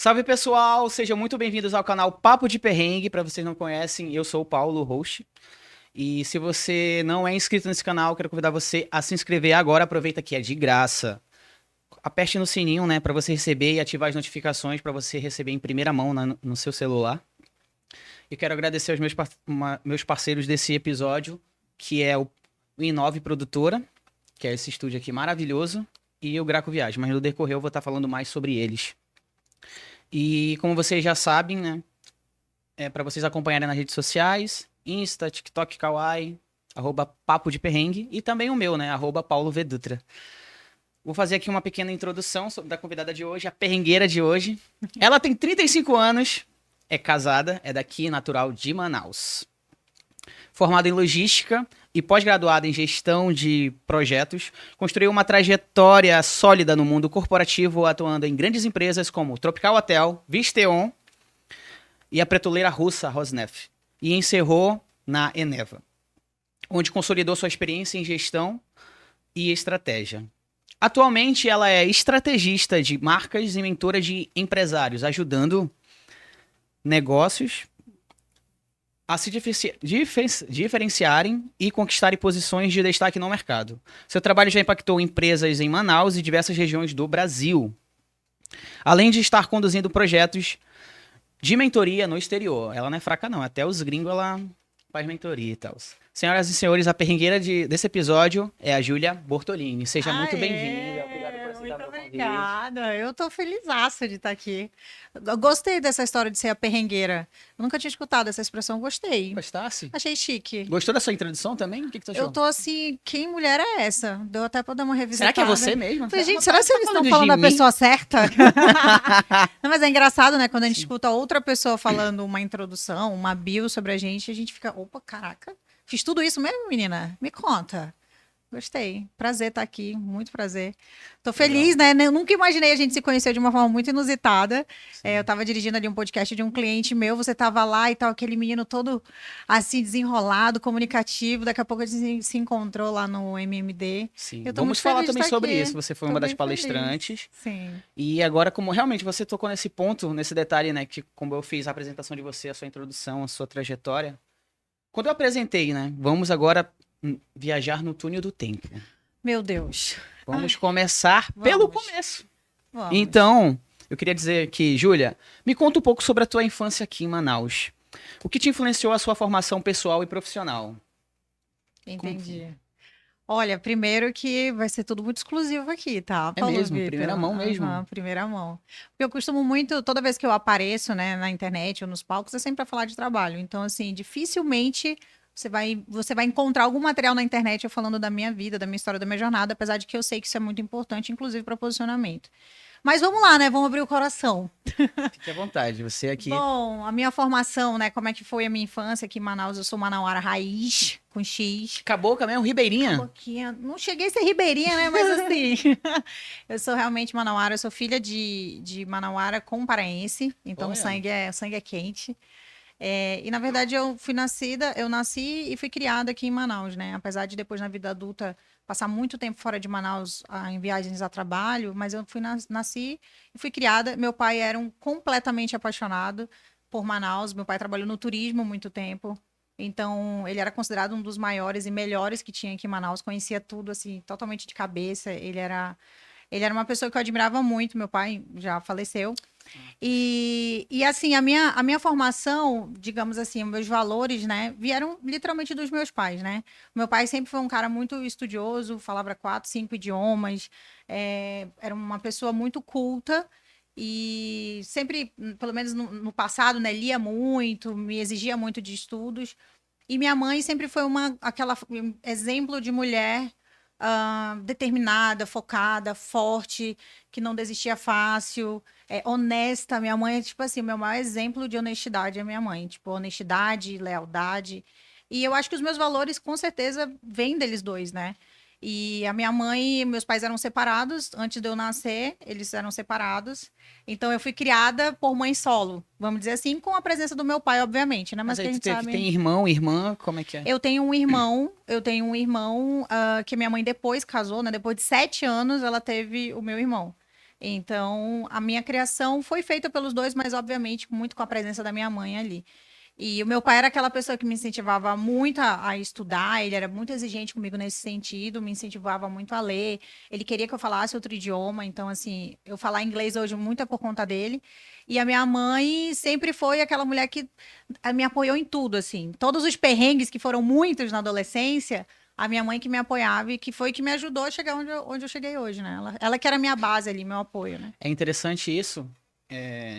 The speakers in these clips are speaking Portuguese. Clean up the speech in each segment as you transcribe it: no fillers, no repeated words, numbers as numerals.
Salve pessoal, sejam muito bem-vindos ao canal Papo de Perrengue. Para vocês que não conhecem, eu sou o Paulo, o host. E se você não é inscrito nesse canal, quero convidar você a se inscrever agora. Aproveita que é de graça. Aperte no sininho, né, para você receber e ativar as notificações para você receber em primeira mão no seu celular. E quero agradecer aos meus parceiros desse episódio, que é o Inove Produtora, que é esse estúdio aqui maravilhoso, e o Graco Viagem. Mas no decorrer eu vou estar falando mais sobre eles. E como vocês já sabem, né? É para vocês acompanharem nas redes sociais, Insta, TikTok, Kawaii, @Papo de Perrengue, e também o meu, né? @Paulo V. Dutra. Vou fazer aqui uma pequena introdução da convidada de hoje, a perrengueira de hoje. Ela tem 35 anos, é casada, é daqui, natural de Manaus. Formada em logística e pós-graduada em gestão de projetos, construiu uma trajetória sólida no mundo corporativo, atuando em grandes empresas como Tropical Hotel, Visteon e a petroleira russa Rosneft. E encerrou na Eneva, onde consolidou sua experiência em gestão e estratégia. Atualmente, ela é estrategista de marcas e mentora de empresários, ajudando negócios a se diferenciarem e conquistarem posições de destaque no mercado. Seu trabalho já impactou empresas em Manaus e diversas regiões do Brasil, além de estar conduzindo projetos de mentoria no exterior. Ela não é fraca não, até os gringos ela faz mentoria e tal. Senhoras e senhores, a perrengueira desse episódio é a Júlia Bortolini. Seja muito bem-vinda. Obrigado por aceitar meu convite. Obrigada. Eu tô felizaça de estar aqui. Eu gostei dessa história de ser a perrengueira. Eu nunca tinha escutado essa expressão, gostei. Gostasse? Achei chique. Gostou da sua introdução também? O que tu achou? Eu tô assim, quem mulher é essa? Deu até pra dar uma revisitada. Será que é você mesmo? Falei, gente, será que eles estão falando da pessoa certa? Não, mas é engraçado, né? Quando a gente escuta outra pessoa falando uma introdução, uma bio sobre a gente fica, opa, caraca. Fiz tudo isso mesmo, menina? Me conta. Gostei. Prazer estar aqui. Muito prazer. Tô feliz, né? Eu nunca imaginei a gente se conhecer de uma forma muito inusitada. Eu tava dirigindo ali um podcast de um cliente meu, você tava lá e tal, aquele menino todo assim, desenrolado, comunicativo. Daqui a pouco a gente se encontrou lá no MMD. Sim. Eu tô Vamos muito falar feliz de também estar sobre aqui. isso. Você foi Tô uma das bem palestrantes. feliz. Sim. E agora, como realmente você tocou nesse ponto, nesse detalhe, né? Que como eu fiz a apresentação de você, a sua introdução, a sua trajetória. Quando eu apresentei, né? Vamos agora viajar no túnel do tempo. Meu Deus. Vamos começar pelo começo. Vamos. Então, eu queria dizer que, Júlia, me conta um pouco sobre a tua infância aqui em Manaus. O que te influenciou a sua formação pessoal e profissional? Entendi. Olha, primeiro que vai ser tudo muito exclusivo aqui, tá, É Paulo mesmo? Vitor? Primeira mão mesmo? Aham, primeira mão. Porque eu costumo muito, toda vez que eu apareço, né, na internet ou nos palcos, é sempre para falar de trabalho. Então, assim, dificilmente você vai encontrar algum material na internet eu falando da minha vida, da minha história, da minha jornada, apesar de que eu sei que isso é muito importante, inclusive para posicionamento. Mas vamos lá, né? Vamos abrir o coração. Fique à vontade, você aqui. Bom, a minha formação, né? Como é que foi a minha infância aqui em Manaus? Eu sou manauara raiz, com X. Cabocla mesmo, ribeirinha? Caboclinha. Não cheguei a ser ribeirinha, né? Mas assim, eu sou realmente manauara. Eu sou filha de manauara com paraense. Então Olha. o sangue é quente. E na verdade eu nasci e fui criada aqui em Manaus, né? Apesar de depois na vida adulta passar muito tempo fora de Manaus em viagens a trabalho, mas eu nasci e fui criada. Meu pai era completamente apaixonado por Manaus. Meu pai trabalhou no turismo muito tempo. Então, ele era considerado um dos maiores e melhores que tinha aqui em Manaus, conhecia tudo assim, totalmente de cabeça. Ele era uma pessoa que eu admirava muito. Meu pai já faleceu. E assim, a minha formação, digamos assim, meus valores, né, vieram literalmente dos meus pais, né? Meu pai sempre foi um cara muito estudioso, falava 4, 5 idiomas, era uma pessoa muito culta e sempre, pelo menos no passado, né, lia muito, me exigia muito de estudos. E minha mãe sempre foi aquela exemplo de mulher determinada, focada, forte, que não desistia fácil, honesta. Minha mãe é, tipo assim, o meu maior exemplo de honestidade é minha mãe. Tipo, honestidade, lealdade. E eu acho que os meus valores, com certeza, vêm deles dois, né? E a minha mãe e meus pais eram separados. Antes de eu nascer, eles eram separados. Então, eu fui criada por mãe solo, vamos dizer assim, com a presença do meu pai, obviamente, né? Mas que aí a gente sabe... tem irmão, irmã, como é que é? Eu tenho um irmão que minha mãe depois casou, né? Depois de 7 anos, ela teve o meu irmão. Então, a minha criação foi feita pelos dois, mas obviamente muito com a presença da minha mãe ali. E o meu pai era aquela pessoa que me incentivava muito a estudar, ele era muito exigente comigo nesse sentido, me incentivava muito a ler. Ele queria que eu falasse outro idioma, então, assim, eu falar inglês hoje muito é por conta dele. E a minha mãe sempre foi aquela mulher que me apoiou em tudo, assim. Todos os perrengues, que foram muitos na adolescência, a minha mãe que me apoiava e que foi que me ajudou a chegar onde eu cheguei hoje, né? Ela que era a minha base ali, meu apoio, né? É interessante isso,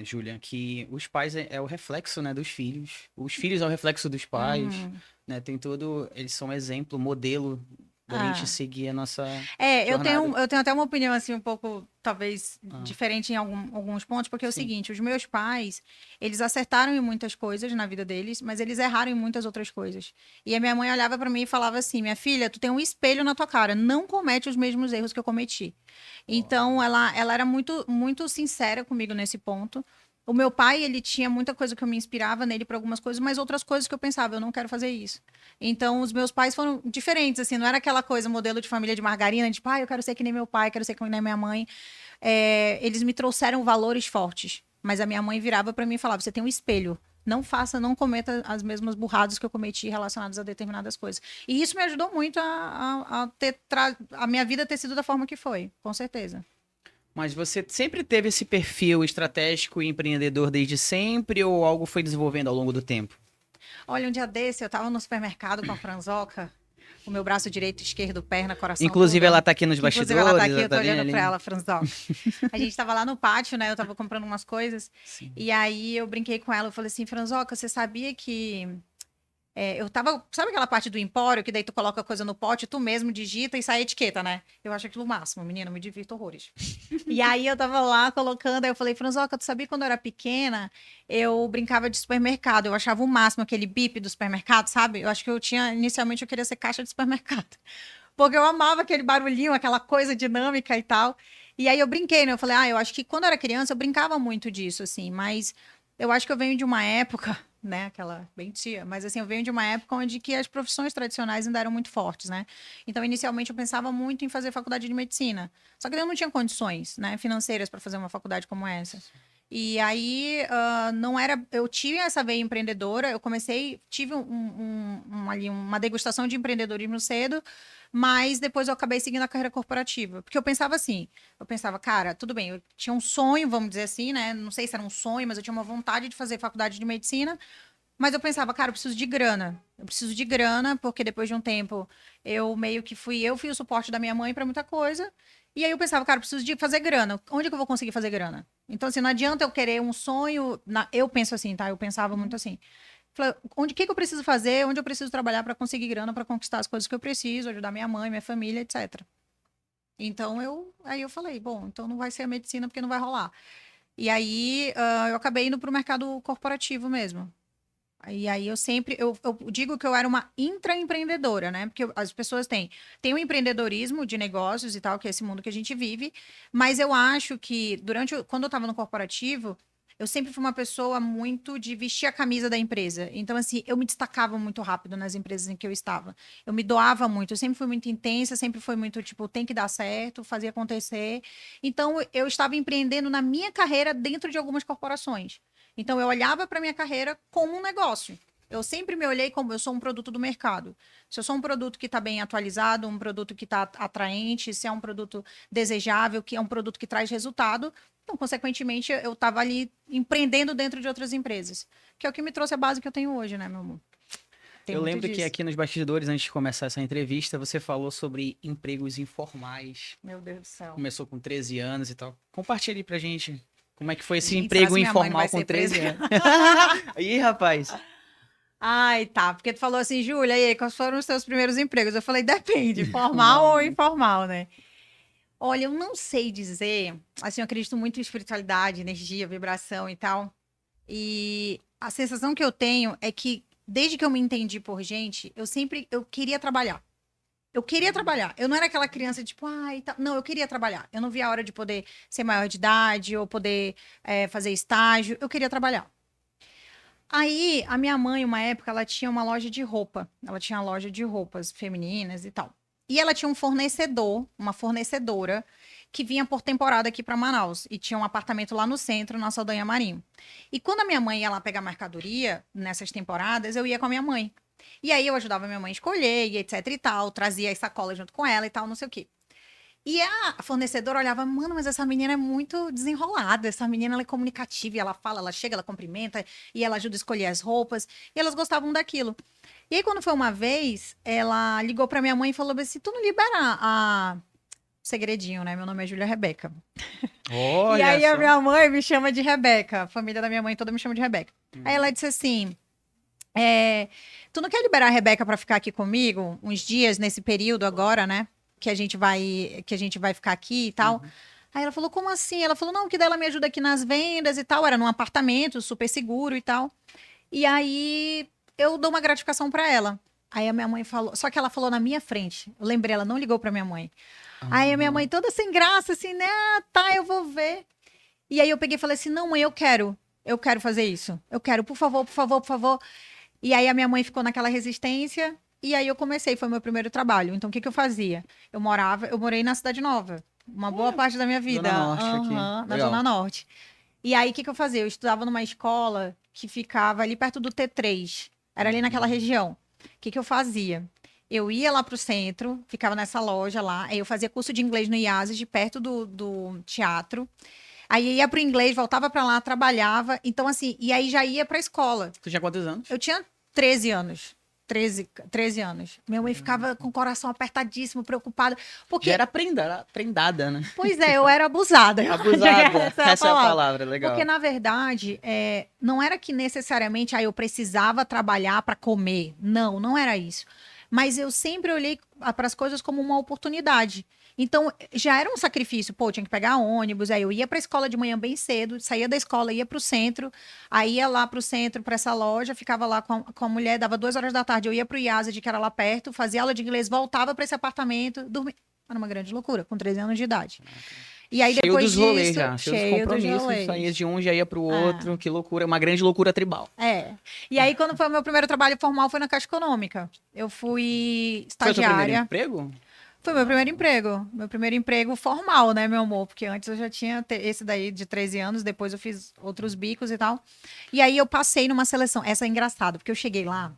Júlia, que os pais é o reflexo, né, dos filhos. Os filhos é o reflexo dos pais, Uhum. né? Tem todo, eles são exemplo, modelo da gente Ah. seguir a nossa É, jornada. eu tenho até uma opinião, assim, um pouco, talvez, Ah, diferente em alguns pontos, porque é o sim. seguinte, os meus pais, eles acertaram em muitas coisas na vida deles, mas eles erraram em muitas outras coisas. E a minha mãe olhava pra mim e falava assim, minha filha, tu tem um espelho na tua cara, não comete os mesmos erros que eu cometi. Ó. Então, ela era muito, muito sincera comigo nesse ponto. O meu pai, ele tinha muita coisa que eu me inspirava nele para algumas coisas, mas outras coisas que eu pensava, eu não quero fazer isso. Então, os meus pais foram diferentes, assim, não era aquela coisa, modelo de família de margarina, de, pai, eu quero ser que nem meu pai, quero ser que nem minha mãe. É, eles me trouxeram valores fortes, mas a minha mãe virava para mim e falava, você tem um espelho, não faça, não cometa as mesmas burradas que eu cometi relacionadas a determinadas coisas. E isso me ajudou muito a minha vida ter sido da forma que foi, com certeza. Mas você sempre teve esse perfil estratégico e empreendedor desde sempre ou algo foi desenvolvendo ao longo do tempo? Olha, um dia desse, eu tava no supermercado com a Franzoca, o meu braço direito, esquerdo, perna, coração, Inclusive, ela tudo. tá aqui nos Que, inclusive, ela tá bastidores, aqui, ela eu tá tô bem olhando pra ali. ela, Franzoca. A gente tava lá no pátio, né? Eu tava comprando umas coisas. Sim. E aí eu brinquei com ela, eu falei assim, Franzoca, você sabia que eu tava. Sabe aquela parte do empório que daí tu coloca a coisa no pote, tu mesmo digita e sai a etiqueta, né? Eu acho aquilo o máximo, menina, eu me divirto horrores. E aí eu tava lá colocando, aí eu falei, Franzoca, tu sabia quando eu era pequena, eu brincava de supermercado, eu achava o máximo aquele bip do supermercado, sabe? Eu acho que inicialmente eu queria ser caixa de supermercado. Porque eu amava aquele barulhinho, aquela coisa dinâmica e tal. E aí eu brinquei, né? Eu falei, eu acho que quando eu era criança eu brincava muito disso, assim, mas eu acho que eu venho de uma época, né? Aquela bem tia, mas assim, eu venho de uma época onde que as profissões tradicionais ainda eram muito fortes, né? Então, inicialmente eu pensava muito em fazer faculdade de medicina. Só que eu não tinha condições, né, financeiras para fazer uma faculdade como essa. E aí, não era. Eu tive essa veia empreendedora, eu comecei, tive ali uma degustação de empreendedorismo cedo, mas depois eu acabei seguindo a carreira corporativa. Porque eu pensava assim, cara, tudo bem, eu tinha um sonho, vamos dizer assim, né? Não sei se era um sonho, mas eu tinha uma vontade de fazer faculdade de medicina. Mas eu pensava, cara, eu preciso de grana. Eu preciso de grana, porque depois de um tempo eu meio que fui o suporte da minha mãe para muita coisa. E aí eu pensava, cara, eu preciso de fazer grana. Onde é que eu vou conseguir fazer grana? Então, assim, não adianta eu querer um sonho. Eu penso assim, tá? Eu pensava muito assim. Falei, que eu preciso fazer? Onde eu preciso trabalhar para conseguir grana, para conquistar as coisas que eu preciso, ajudar minha mãe, minha família, etc. Então aí eu falei, bom, então não vai ser a medicina porque não vai rolar. E aí eu acabei indo para o mercado corporativo mesmo. E aí eu digo que eu era uma intraempreendedora, né? Porque as pessoas têm o empreendedorismo de negócios e tal, que é esse mundo que a gente vive, mas eu acho que quando eu estava no corporativo, eu sempre fui uma pessoa muito de vestir a camisa da empresa. Então, assim, eu me destacava muito rápido nas empresas em que eu estava. Eu me doava muito, eu sempre fui muito intensa, sempre foi muito, tipo, tem que dar certo, fazer acontecer. Então, eu estava empreendendo na minha carreira dentro de algumas corporações. Então, eu olhava para minha carreira como um negócio. Eu sempre me olhei como eu sou um produto do mercado. Se eu sou um produto que está bem atualizado, um produto que está atraente, se é um produto desejável, que é um produto que traz resultado, então, consequentemente, eu estava ali empreendendo dentro de outras empresas. Que é o que me trouxe a base que eu tenho hoje, né, meu amor? Tem Eu muito lembro que disso. aqui nos bastidores, antes de começar essa entrevista, você falou sobre empregos informais. Meu Deus do céu. Começou com 13 anos e tal. Compartilha aí pra gente como é que foi esse Gente, será emprego que minha mãe não informal vai com ser presa? 13 anos. Ih, rapaz. Ai, tá. Porque tu falou assim, Júlia, e aí, quais foram os seus primeiros empregos? Eu falei, depende, formal Mal, ou né? informal, né? Olha, eu não sei dizer. Assim, eu acredito muito em espiritualidade, energia, vibração e tal. E a sensação que eu tenho é que, desde que eu me entendi por gente, eu queria trabalhar. Eu queria trabalhar. Eu não era aquela criança, tipo, ai, tá. Não, eu queria trabalhar. Eu não via a hora de poder ser maior de idade ou poder fazer estágio. Eu queria trabalhar. Aí, a minha mãe, uma época, ela tinha uma loja de roupa. Ela tinha loja de roupas femininas e tal. E ela tinha um fornecedor, uma fornecedora, que vinha por temporada aqui para Manaus. E tinha um apartamento lá no centro, na Saldanha Marinho. E quando a minha mãe ia lá pegar mercadoria, nessas temporadas, eu ia com a minha mãe. E aí eu ajudava a minha mãe a escolher, e etc e tal, trazia as sacolas junto com ela e tal, não sei o quê. E a fornecedora olhava, mano, mas essa menina é muito desenrolada, essa menina ela é comunicativa, e ela fala, ela chega, ela cumprimenta, e ela ajuda a escolher as roupas, e elas gostavam daquilo. E aí, quando foi uma vez, ela ligou pra minha mãe e falou assim, tu não libera a... Segredinho, né? Meu nome é Júlia Rebeca. Olha E aí, a só. minha mãe me chama de Rebeca, a família da minha mãe toda me chama de Rebeca. Aí ela disse assim, tu não quer liberar a Rebeca pra ficar aqui comigo uns dias nesse período agora, né? Que a gente vai ficar aqui e tal. Aí ela falou, como assim? Ela falou, não, que dela me ajuda aqui nas vendas e tal. Era num apartamento super seguro e tal. E aí eu dou uma gratificação pra ela. Aí a minha mãe falou, só que ela falou na minha frente. Eu lembrei, ela não ligou pra minha mãe. Aí a minha mãe toda sem graça, assim, né? Ah, tá, eu vou ver. E aí eu peguei e falei assim, não, mãe, eu quero fazer isso. Eu quero, por favor, por favor, por favor. E aí a minha mãe ficou naquela resistência. E aí eu comecei, foi meu primeiro trabalho. Então o que que eu fazia? Eu morei na Cidade Nova, uma boa parte da minha vida. Zona Norte aqui. Aham, na Legal. Zona Norte. E aí o que que eu fazia? Eu estudava numa escola que ficava ali perto do T3. Era ali naquela região. O que que eu fazia? Eu ia lá pro centro, ficava nessa loja lá, aí eu fazia curso de inglês no IASES, de perto do teatro. Aí ia pro inglês, voltava pra lá, trabalhava. Então, assim, e aí já ia pra escola. Tu tinha quantos anos? Eu tinha 13 anos. 13 anos. Minha mãe ficava com o coração apertadíssimo, preocupada. Porque, Já era prendada, né? pois é, eu era abusada. Abusada. Essa é a palavra. palavra, legal. Porque, na verdade, não era que necessariamente eu precisava trabalhar para comer. Não, não era isso. Mas eu sempre olhei para as coisas como uma oportunidade. Então, já era um sacrifício. Pô, eu tinha que pegar ônibus. Aí eu ia para a escola de manhã bem cedo, saía da escola, ia para o centro. Aí ia lá para o centro, para essa loja, ficava lá com a mulher, dava 2 horas da tarde. Eu ia para o IASA, que era lá perto, fazia aula de inglês, voltava para esse apartamento, dormia. Era uma grande loucura, com 13 anos de idade. E aí, Cheio depois dos rolês disso, já, cheio dos cheio dos compromissos. rolês. Saía de um, já ia pro outro. Que loucura, uma grande loucura tribal. E aí, quando foi o meu primeiro trabalho formal, foi na Caixa Econômica. Eu fui Foi o seu primeiro estagiária. emprego? Foi meu primeiro emprego. Meu primeiro emprego formal, né, meu amor? Porque antes eu já tinha esse daí de 13 anos, depois eu fiz outros bicos e tal. E aí eu passei numa seleção. Essa é engraçada, porque eu cheguei lá,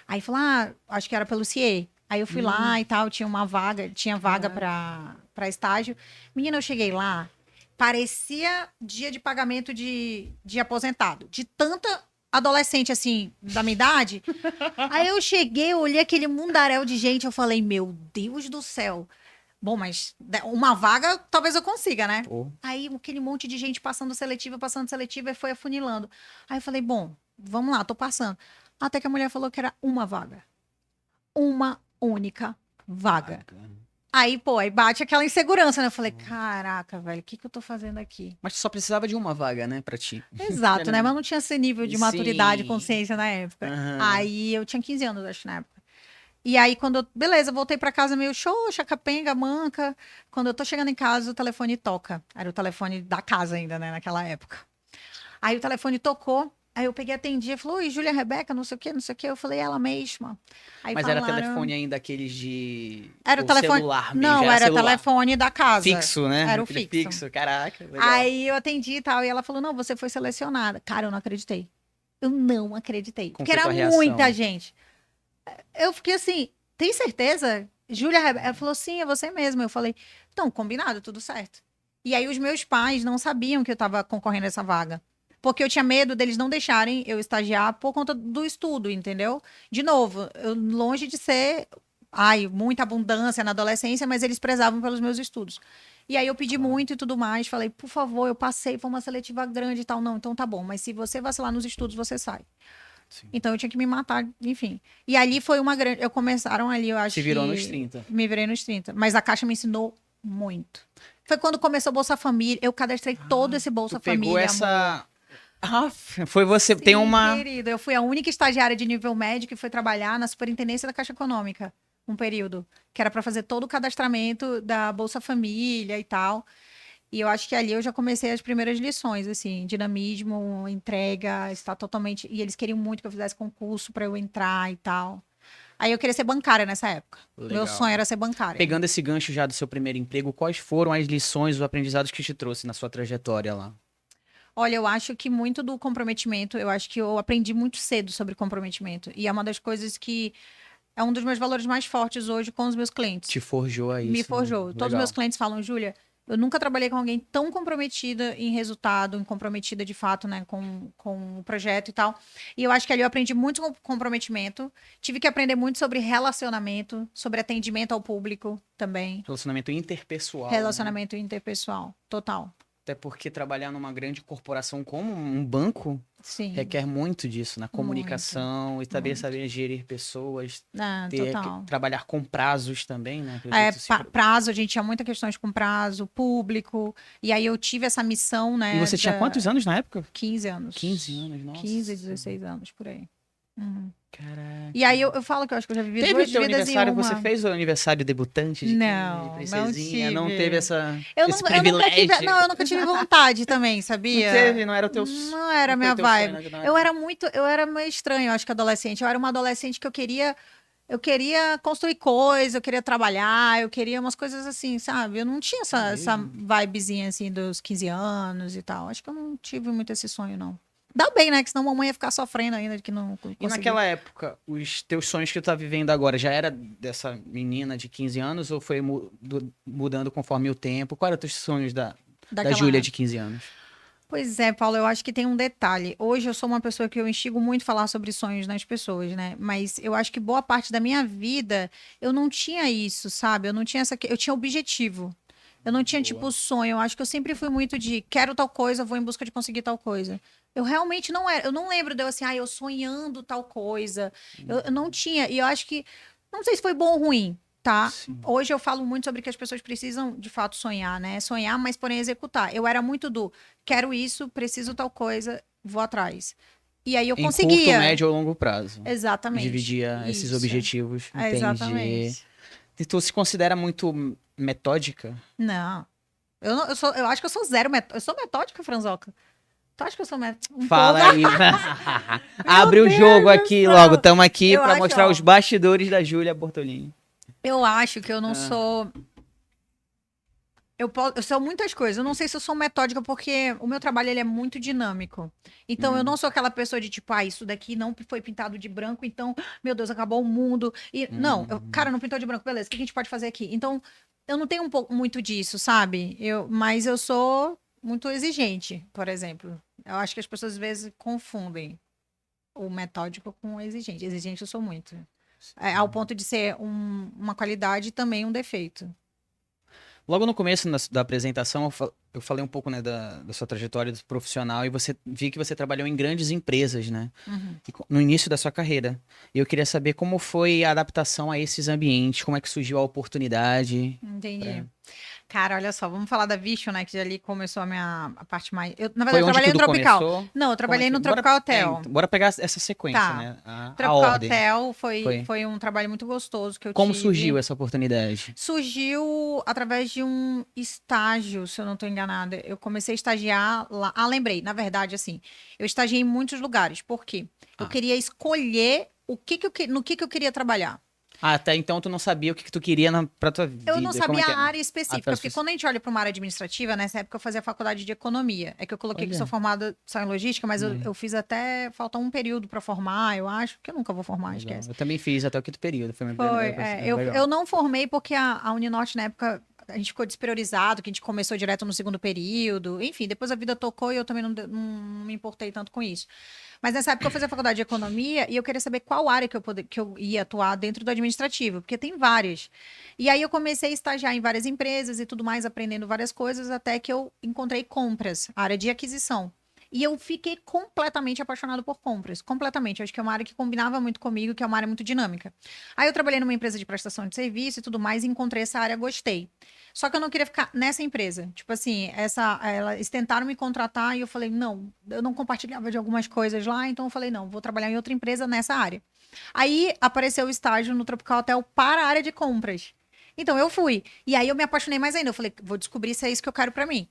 aí falou, acho que era pelo CIE. Aí eu fui lá e tal, tinha vaga para estágio. Menina, eu cheguei lá, parecia dia de pagamento de aposentado. De tanta adolescente, assim, da minha idade. Aí eu cheguei, eu olhei aquele mundaréu de gente, eu falei, meu Deus do céu. Bom, mas uma vaga talvez eu consiga, né? Pô. Aí aquele monte de gente passando seletiva, e foi afunilando. Aí eu falei, bom, vamos lá, tô passando. Até que a mulher falou que era uma vaga. Uma única vaga. Aí, pô, aí bate aquela insegurança, né? Eu falei, caraca, velho, o que eu tô fazendo aqui? Mas tu só precisava de uma vaga, né, pra ti. Exato, né? Mas não tinha esse nível de maturidade, Sim. consciência na época. Aham. Aí eu tinha 15 anos, acho, na época. E aí, beleza, voltei pra casa meio xoxa, capenga, manca. Quando eu tô chegando em casa, o telefone toca. Era o telefone da casa ainda, né, naquela época. Aí o telefone tocou, aí eu peguei, atendi, e falou, oi, Júlia Rebeca, não sei o quê, não sei o quê. Eu falei, ela mesma. Aí Mas falaram, era telefone ainda aqueles de... Era o ou telefone. celular mesmo, Não, já era celular. telefone da casa. Fixo, né? Era o Aquele fixo. Caraca, legal. Aí eu atendi e tal, e ela falou, não, você foi selecionada. Cara, eu não acreditei. Eu não acreditei. Como Porque foi era tua reação? muita gente. Eu fiquei assim, tem certeza? Júlia, ela falou, sim, é você mesma. Eu falei, então, combinado, tudo certo. E aí os meus pais não sabiam que eu estava concorrendo a essa vaga. Porque eu tinha medo deles não deixarem eu estagiar por conta do estudo, entendeu? De novo, longe de ser, muita abundância na adolescência, mas eles prezavam pelos meus estudos. E aí eu pedi muito e tudo mais, falei, por favor, eu passei, foi uma seletiva grande e tal. Não, então tá bom, mas se você vacilar nos estudos, você sai. Sim. Então eu tinha que me matar, enfim. E ali foi uma grande. Começaram ali, eu acho. Se virou que... nos 30. Me virei nos 30. Mas a Caixa me ensinou muito. Foi quando começou o Bolsa Família. Eu cadastrei todo esse Bolsa Tu pegou Família. essa... foi você, Sim, tem uma... querido. Eu fui a única estagiária de nível médio que foi trabalhar na Superintendência da Caixa Econômica. Um período. Que era para fazer todo o cadastramento da Bolsa Família e tal. E eu acho que ali eu já comecei as primeiras lições, assim, dinamismo, entrega, está totalmente... E eles queriam muito que eu fizesse concurso para eu entrar e tal. Aí eu queria ser bancária nessa época. Meu Legal. sonho era ser bancária. Pegando esse gancho já do seu primeiro emprego, quais foram as lições, os aprendizados que te trouxe na sua trajetória lá? Olha, eu acho que muito do comprometimento, eu acho que eu aprendi muito cedo sobre comprometimento. E é uma das coisas que é um dos meus valores mais fortes hoje com os meus clientes. Te forjou a isso? Me forjou. Né? Todos os meus clientes falam, Júlia, eu nunca trabalhei com alguém tão comprometida em resultado, comprometida de fato, né, com o projeto e tal. E eu acho que ali eu aprendi muito com comprometimento. Tive que aprender muito sobre relacionamento, sobre atendimento ao público também. Relacionamento interpessoal. Relacionamento interpessoal, total. Até porque trabalhar numa grande corporação como um banco Sim. requer muito disso, na comunicação e também saber gerir pessoas, trabalhar com prazos também, né? Prazo, a gente tinha muitas questões com prazo, público, e aí eu tive essa missão, né? E você tinha quantos anos na época? 15 anos. 15 anos, nossa. 15, 16 anos, por aí. Uhum. Caraca. E aí eu falo que eu acho que eu já vivi teve duas teu vidas aniversário, em uma. Você fez o aniversário debutante de Não, princesinha? não tive. Teve esse privilégio? Eu nunca tive vontade também, sabia? Não teve, não era o teu Não era a minha vibe. Eu era meio estranho, eu acho que adolescente. Eu era uma adolescente que eu queria construir coisas, eu queria trabalhar, eu queria umas coisas assim, sabe? Eu não tinha essa vibezinha assim dos 15 anos e tal. Acho que eu não tive muito esse sonho, não. Dá bem, né? Que senão a mamãe ia ficar sofrendo ainda de que não conseguia. E naquela época, os teus sonhos que tu tá vivendo agora, já era dessa menina de 15 anos ou foi mudando conforme o tempo? Quais eram os teus sonhos da Júlia de 15 anos? Pois é, Paulo, eu acho que tem um detalhe. Hoje eu sou uma pessoa que eu instigo muito a falar sobre sonhos nas pessoas, né? Mas eu acho que boa parte da minha vida eu não tinha isso, sabe? Eu não tinha eu tinha objetivo. Eu não tinha, tipo, sonho. Eu acho que eu sempre fui muito de quero tal coisa, vou em busca de conseguir tal coisa. Eu realmente não era. Eu não lembro de eu assim, eu sonhando tal coisa. Eu não tinha. E eu acho que. Não sei se foi bom ou ruim, tá? Sim. Hoje eu falo muito sobre que as pessoas precisam, de fato, sonhar, né? Sonhar, mas porém executar. Eu era muito do quero isso, preciso tal coisa, vou atrás. E aí eu conseguia. Curto, médio ou longo prazo. Exatamente. Dividia esses objetivos. Entendi. Exatamente. E tu se considera muito metódica? Não. Eu acho que eu sou zero metódica. Eu sou metódica, Franzoca? Tu acha que eu sou metódica? Fala aí. Abre o jogo aqui logo. Estamos aqui para mostrar os bastidores da Júlia Bortolini. Eu acho que eu não sou... Eu sou muitas coisas. Eu não sei se eu sou metódica, porque o meu trabalho ele é muito dinâmico. Então, eu não sou aquela pessoa de tipo, isso daqui não foi pintado de branco, então, meu Deus, acabou o mundo. E, não, cara, não pintou de branco, beleza, o que a gente pode fazer aqui? Então, eu não tenho muito disso, sabe? Mas eu sou muito exigente, por exemplo. Eu acho que as pessoas, às vezes, confundem o metódico com o exigente. Exigente eu sou muito. Ao ponto de ser uma qualidade e também um defeito. Logo no começo da apresentação, eu falei um pouco, né, da sua trajetória profissional e vi que você trabalhou em grandes empresas, né? No início da sua carreira. E eu queria saber como foi a adaptação a esses ambientes, como é que surgiu a oportunidade. Entendi. Cara, olha só, vamos falar da Vision, né? Que ali começou a parte mais... Na verdade, eu trabalhei no Tropical. Começou? Não, eu trabalhei no Tropical Hotel. Bora pegar essa sequência, né? Tropical Hotel foi um trabalho muito gostoso que eu tive. Como surgiu essa oportunidade? Surgiu através de um estágio, se eu não estou enganada. Eu comecei a estagiar lá. Lembrei. Na verdade, assim, eu estagiei em muitos lugares. Por quê? Eu queria escolher no que eu queria trabalhar. Até então tu não sabia o que tu queria pra tua vida. Eu não sabia a área específica, porque quando a gente olha para uma área administrativa, nessa época eu fazia faculdade de economia. É que eu coloquei que sou formada só em logística, mas eu fiz até, falta um período para formar, eu acho, que eu nunca vou formar, esquece. Eu também fiz até o quinto período. Eu não formei porque a Uninorte na época a gente ficou despriorizado, que a gente começou direto no segundo período. Enfim, depois a vida tocou e eu também não me importei tanto com isso. Mas nessa época eu fazia faculdade de economia e eu queria saber qual área que eu ia atuar dentro do administrativo, porque tem várias. E aí eu comecei a estagiar em várias empresas e tudo mais, aprendendo várias coisas, até que eu encontrei compras, área de aquisição. E eu fiquei completamente apaixonado por compras. Completamente. Acho que é uma área que combinava muito comigo, que é uma área muito dinâmica. Aí eu trabalhei numa empresa de prestação de serviço e tudo mais, e encontrei essa área, gostei. Só que eu não queria ficar nessa empresa. Tipo assim, eles tentaram me contratar e eu falei, não, eu não compartilhava de algumas coisas lá, então eu falei, não, vou trabalhar em outra empresa nessa área. Aí apareceu o estágio no Tropical Hotel para a área de compras. Então eu fui. E aí eu me apaixonei mais ainda. Eu falei, vou descobrir se é isso que eu quero para mim.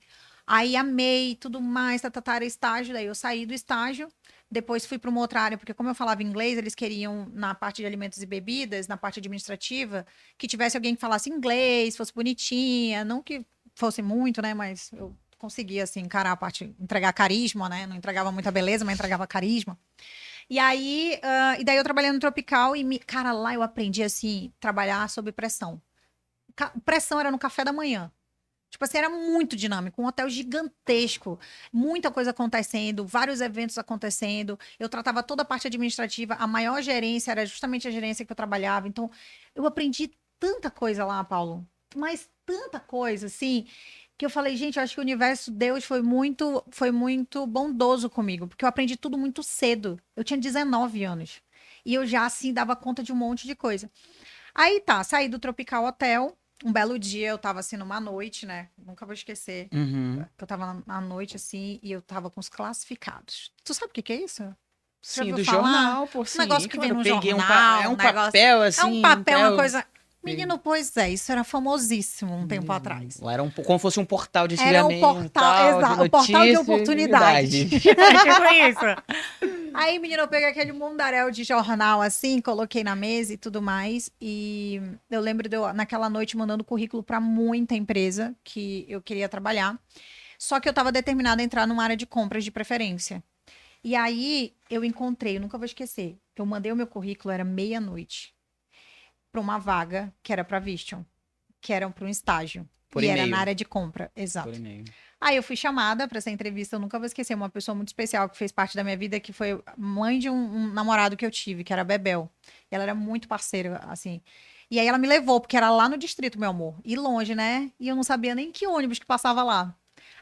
Aí amei tudo mais, era estágio, daí eu saí do estágio, Depois fui para uma outra área, porque como eu falava inglês, eles queriam, na parte de alimentos e bebidas, na parte administrativa, que tivesse alguém que falasse inglês, fosse bonitinha, não que fosse muito, né? Mas eu conseguia, assim, encarar a parte, entregar carisma, né? Não entregava muita beleza, mas entregava carisma. E aí, e daí eu trabalhei no Tropical cara, lá eu aprendi, assim, trabalhar sob pressão. Pressão era no café da manhã. Tipo assim, era muito dinâmico, um hotel gigantesco, muita coisa acontecendo, vários eventos acontecendo. Eu tratava toda a parte administrativa, a maior gerência era justamente a gerência que eu trabalhava. Então, eu aprendi tanta coisa lá, Paulo, mas tanta coisa, assim, que eu falei, gente, eu acho que o universo, Deus foi muito bondoso comigo, porque eu aprendi tudo muito cedo. Eu tinha 19 anos. E eu já, assim, dava conta de um monte de coisa. Aí tá, saí do Tropical Hotel. Um belo dia eu tava assim numa noite, né? Nunca vou esquecer. Uhum. Que eu tava na noite assim e eu tava com os classificados. Tu sabe o que que é isso? Já Sim, ouviu do falar? jornal, pô, Um sim. negócio que vem Claro, eu no peguei jornal, é um negócio. papel, É um assim, papel, uma papel. coisa. Menino, pois é, isso era famosíssimo um tempo atrás. Lá era como fosse um portal de Era um antigamente, portal, tal, de exato, o portal de notícia e oportunidades. novidade. Tipo isso. Aí, menina, eu peguei aquele mundaréu de jornal assim, coloquei na mesa e tudo mais. E eu lembro de eu, naquela noite, mandando currículo para muita empresa que eu queria trabalhar. Só que eu estava determinada a entrar numa área de compras de preferência. E aí eu encontrei, eu nunca vou esquecer. Eu mandei o meu currículo, era meia-noite, para uma vaga que era para Vistion, que era para um estágio. Por E era na e-mail. área de compra, Por exato. e-mail. Aí eu fui chamada para essa entrevista, eu nunca vou esquecer, uma pessoa muito especial que fez parte da minha vida, que foi mãe de um namorado que eu tive, que era a Bebel. E ela era muito parceira, assim. E aí ela me levou, porque era lá no distrito, meu amor. E longe, né? E eu não sabia nem que ônibus que passava lá.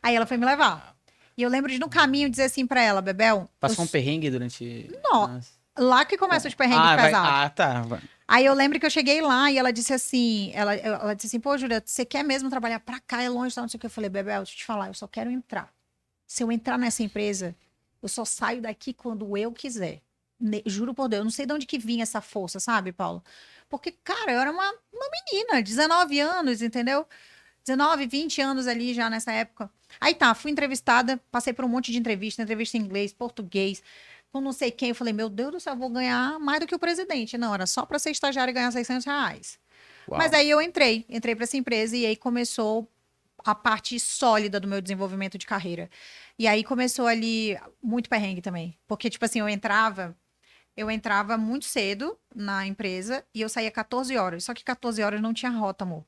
Aí ela foi me levar. E eu lembro de no caminho dizer assim para ela, Bebel, Passou um perrengue durante. não, Nossa. lá que começam os perrengues Ah, vai. pesados. Ah, tá. Aí eu lembro que eu cheguei lá e ela disse assim, ela disse assim, pô, Júlia, você quer mesmo trabalhar pra cá, é longe, tal, não sei o que. Eu falei, Bebel, deixa eu te falar, eu só quero entrar. Se eu entrar nessa empresa, eu só saio daqui quando eu quiser. Juro por Deus, eu não sei de onde que vinha essa força, sabe, Paulo? Porque, cara, eu era uma menina, 19 anos, entendeu? 19, 20 anos ali já nessa época. Aí tá, fui entrevistada, passei por um monte de entrevista em inglês, português, com não sei quem. Eu falei, meu Deus do céu, eu vou ganhar mais do que o presidente. Não, era só para ser estagiário e ganhar R$ 600. Mas Uau. aí eu entrei para essa empresa e aí começou a parte sólida do meu desenvolvimento de carreira. E aí começou ali muito perrengue também. Porque, tipo assim, eu entrava muito cedo na empresa e eu saía 14 horas. Só que 14 horas não tinha rota, amor.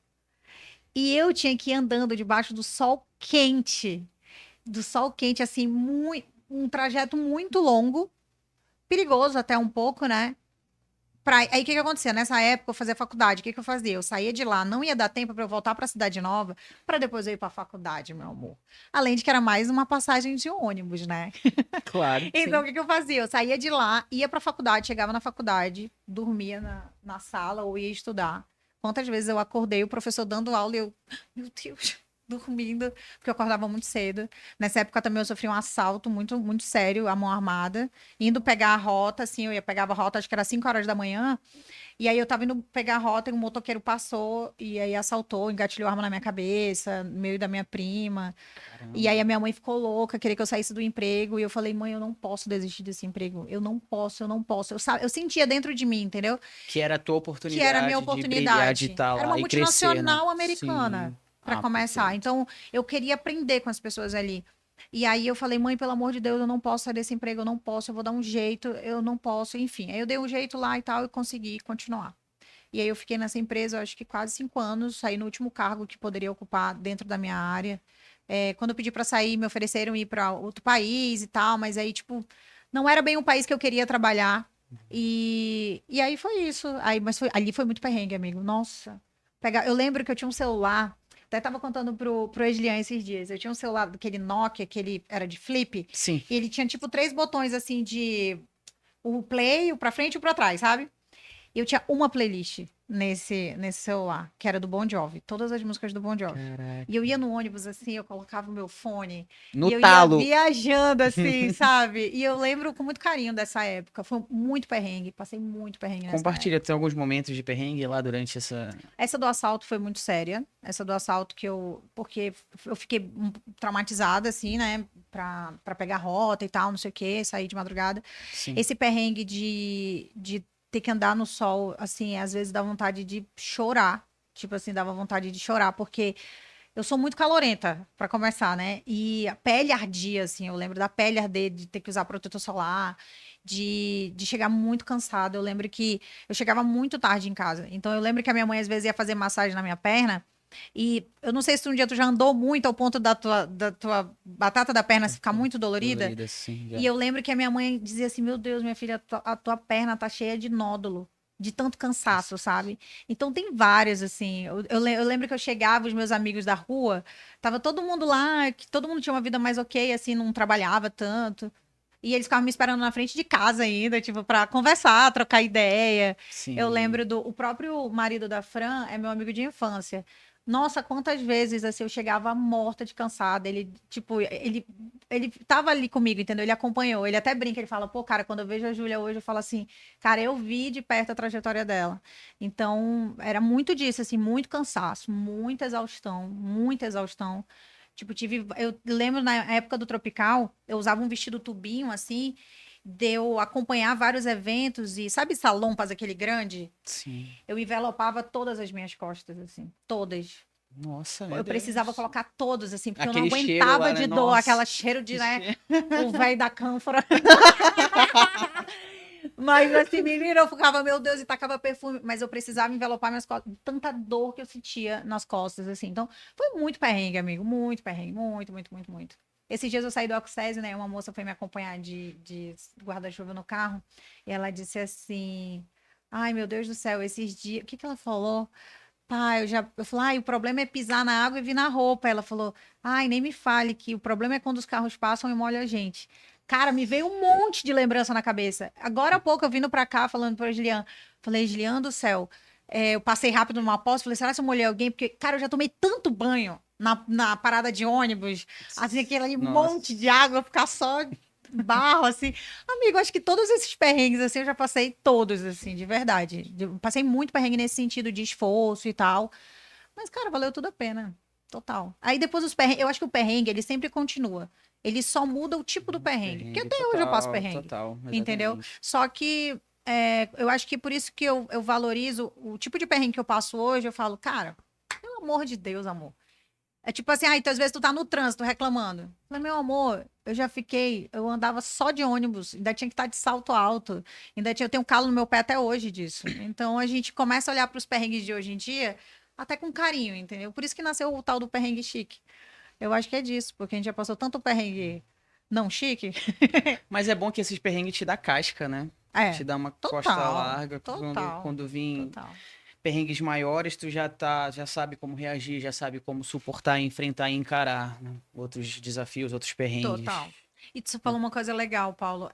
E eu tinha que ir andando debaixo do sol quente, assim, um trajeto muito longo, perigoso até um pouco, né? Aí o que que acontecia? Nessa época eu fazia faculdade, o que que eu fazia? Eu saía de lá, não ia dar tempo para eu voltar para a cidade nova, para depois eu ir para a faculdade, meu amor. Além de que era mais uma passagem de ônibus, né? Claro, Então sim. o que que eu fazia? Eu saía de lá, ia para a faculdade, chegava na faculdade, dormia na sala ou ia estudar. Quantas vezes eu acordei o professor dando aula e eu, meu Deus, dormindo, porque eu acordava muito cedo. Nessa época também eu sofri um assalto muito, muito sério, à mão armada, indo pegar a rota, assim, pegava a rota, acho que era 5 horas da manhã, e aí eu tava indo pegar a rota e um motoqueiro passou, e aí assaltou, engatilhou a arma na minha cabeça, no meio da minha prima. E Caramba. aí a minha mãe ficou louca, queria que eu saísse do emprego. E eu falei, mãe, eu não posso desistir desse emprego. Eu não posso, eu não posso. Eu sentia dentro de mim, entendeu? Que era a tua Que era a minha oportunidade de brilhar, de oportunidade. estar Era uma lá e crescer, né? multinacional americana, Sim. para Ah, começar. perfeito. Então, eu queria aprender com as pessoas ali. E aí eu falei, mãe, pelo amor de Deus, eu não posso sair desse emprego, eu não posso, eu vou dar um jeito, eu não posso, enfim. Aí eu dei um jeito lá e tal e consegui continuar. E aí eu fiquei nessa empresa, eu acho que quase 5 anos, saí no último cargo que poderia ocupar dentro da minha área. Quando eu pedi para sair, me ofereceram ir para outro país e tal, mas aí, tipo, não era bem o país que eu queria trabalhar. E aí foi isso. Mas ali foi muito perrengue, amigo. Nossa. Eu lembro que eu tinha um celular, até tava contando pro Eslian esses dias. Eu tinha um celular daquele Nokia, que ele era de flip, Sim. e ele tinha, tipo, 3 botões, assim, o play, o pra frente e o pra trás, sabe? E eu tinha uma playlist nesse celular, que era do Bon Jovi, todas as músicas do Bon Jovi. Caraca. E eu ia no ônibus assim, eu colocava o meu fone No e eu ia talo. viajando assim, sabe? E eu lembro com muito carinho dessa época. Foi muito perrengue, passei muito perrengue nessa época. Compartilha, tem alguns momentos de perrengue lá durante essa. Essa do assalto foi muito séria. Essa do assalto porque eu fiquei traumatizada assim, né, pra pegar rota e tal, não sei o quê, sair de madrugada. Sim. Esse perrengue de ter que andar no sol, assim, às vezes dá vontade de chorar. Tipo assim, dava vontade de chorar, porque eu sou muito calorenta, pra começar, né? E a pele ardia, assim. Eu lembro da pele arder, de ter que usar protetor solar, de chegar muito cansada. Eu lembro que eu chegava muito tarde em casa. Então, eu lembro que a minha mãe, às vezes, ia fazer massagem na minha perna. E eu não sei se um dia tu já andou muito ao ponto da tua batata da perna ficar muito dolorida. Dolorida, sim, já. E eu lembro que a minha mãe dizia assim: Meu Deus, minha filha, a tua perna tá cheia de nódulo, de tanto cansaço, sabe? Então tem várias, assim. Eu lembro que eu chegava, os meus amigos da rua, tava todo mundo lá, que todo mundo tinha uma vida mais ok, assim, não trabalhava tanto. E eles ficavam me esperando na frente de casa ainda, tipo, pra conversar, trocar ideia. Eu Sim. lembro o próprio marido da Fran é meu amigo de infância. Nossa, quantas vezes assim eu chegava morta de cansada. Ele, tipo, ele tava ali comigo, entendeu? Ele acompanhou. Ele até brinca, ele fala: "Pô, cara, quando eu vejo a Júlia hoje, eu falo assim, cara, eu vi de perto a trajetória dela". Então, era muito disso, assim, muito cansaço, muita exaustão, muita exaustão. Tipo, eu lembro na época do Tropical, eu usava um vestido tubinho assim, de eu acompanhar vários eventos e sabe salompas aquele grande? Sim. Eu envelopava todas as minhas costas, assim, todas. Nossa, meu Eu precisava Deus. colocar todos, assim, porque eu não Aquele cheiro aguentava lá, né? de dor, Nossa. aquela cheiro de, Que né, cheiro. o velho da cânfora. Mas, assim, menina, eu ficava, meu Deus, e tacava perfume, mas eu precisava envelopar minhas costas, tanta dor que eu sentia nas costas, assim. Então, foi muito perrengue, amigo, muito perrengue, muito, muito, muito, muito. Esses dias eu saí do Oxésio, né, uma moça foi me acompanhar de guarda-chuva no carro, e ela disse assim, ai, meu Deus do céu, esses dias, o que que ela falou? Pai, eu falei, ai, o problema é pisar na água e vir na roupa. Ela falou, ai, nem me fale que o problema é quando os carros passam e molham a gente. Cara, me veio um monte de lembrança na cabeça. Agora há pouco, eu vindo pra cá, falando pra Juliana, falei, Juliana do céu, eu passei rápido numa poça, falei, será que eu molhei alguém? Porque, cara, eu já tomei tanto banho na parada de ônibus, assim, aquele monte de Nossa. água, ficar só barro, assim. Amigo, acho que todos esses perrengues, assim, eu já passei todos, assim, de verdade. Passei muito perrengue nesse sentido de esforço e tal. Mas, cara, valeu tudo a pena. Total. Aí depois os perrengues, eu acho que o perrengue, ele sempre continua. Ele só muda o tipo do perrengue. Porque Perrengue até hoje eu passo total, perrengue. total, Entendeu? exatamente. Só que eu acho que por isso que eu valorizo o tipo de perrengue que eu passo hoje. Eu falo, cara, pelo amor de Deus, amor. É tipo assim, então às vezes tu tá no trânsito reclamando. Eu falei, meu amor, eu andava só de ônibus, ainda tinha que estar de salto alto, eu tenho um calo no meu pé até hoje disso. Então a gente começa a olhar para os perrengues de hoje em dia até com carinho, entendeu? Por isso que nasceu o tal do perrengue chique. Eu acho que é disso, porque a gente já passou tanto perrengue não chique. Mas é bom que esses perrengues te dá casca, né? É, Te dá uma costa total, larga. Quando, total, quando vir total. perrengues maiores, tu já sabe como reagir, já sabe como suportar, enfrentar e encarar, né? Outros desafios, outros perrengues. Total. E você falou uma coisa legal, Paulo.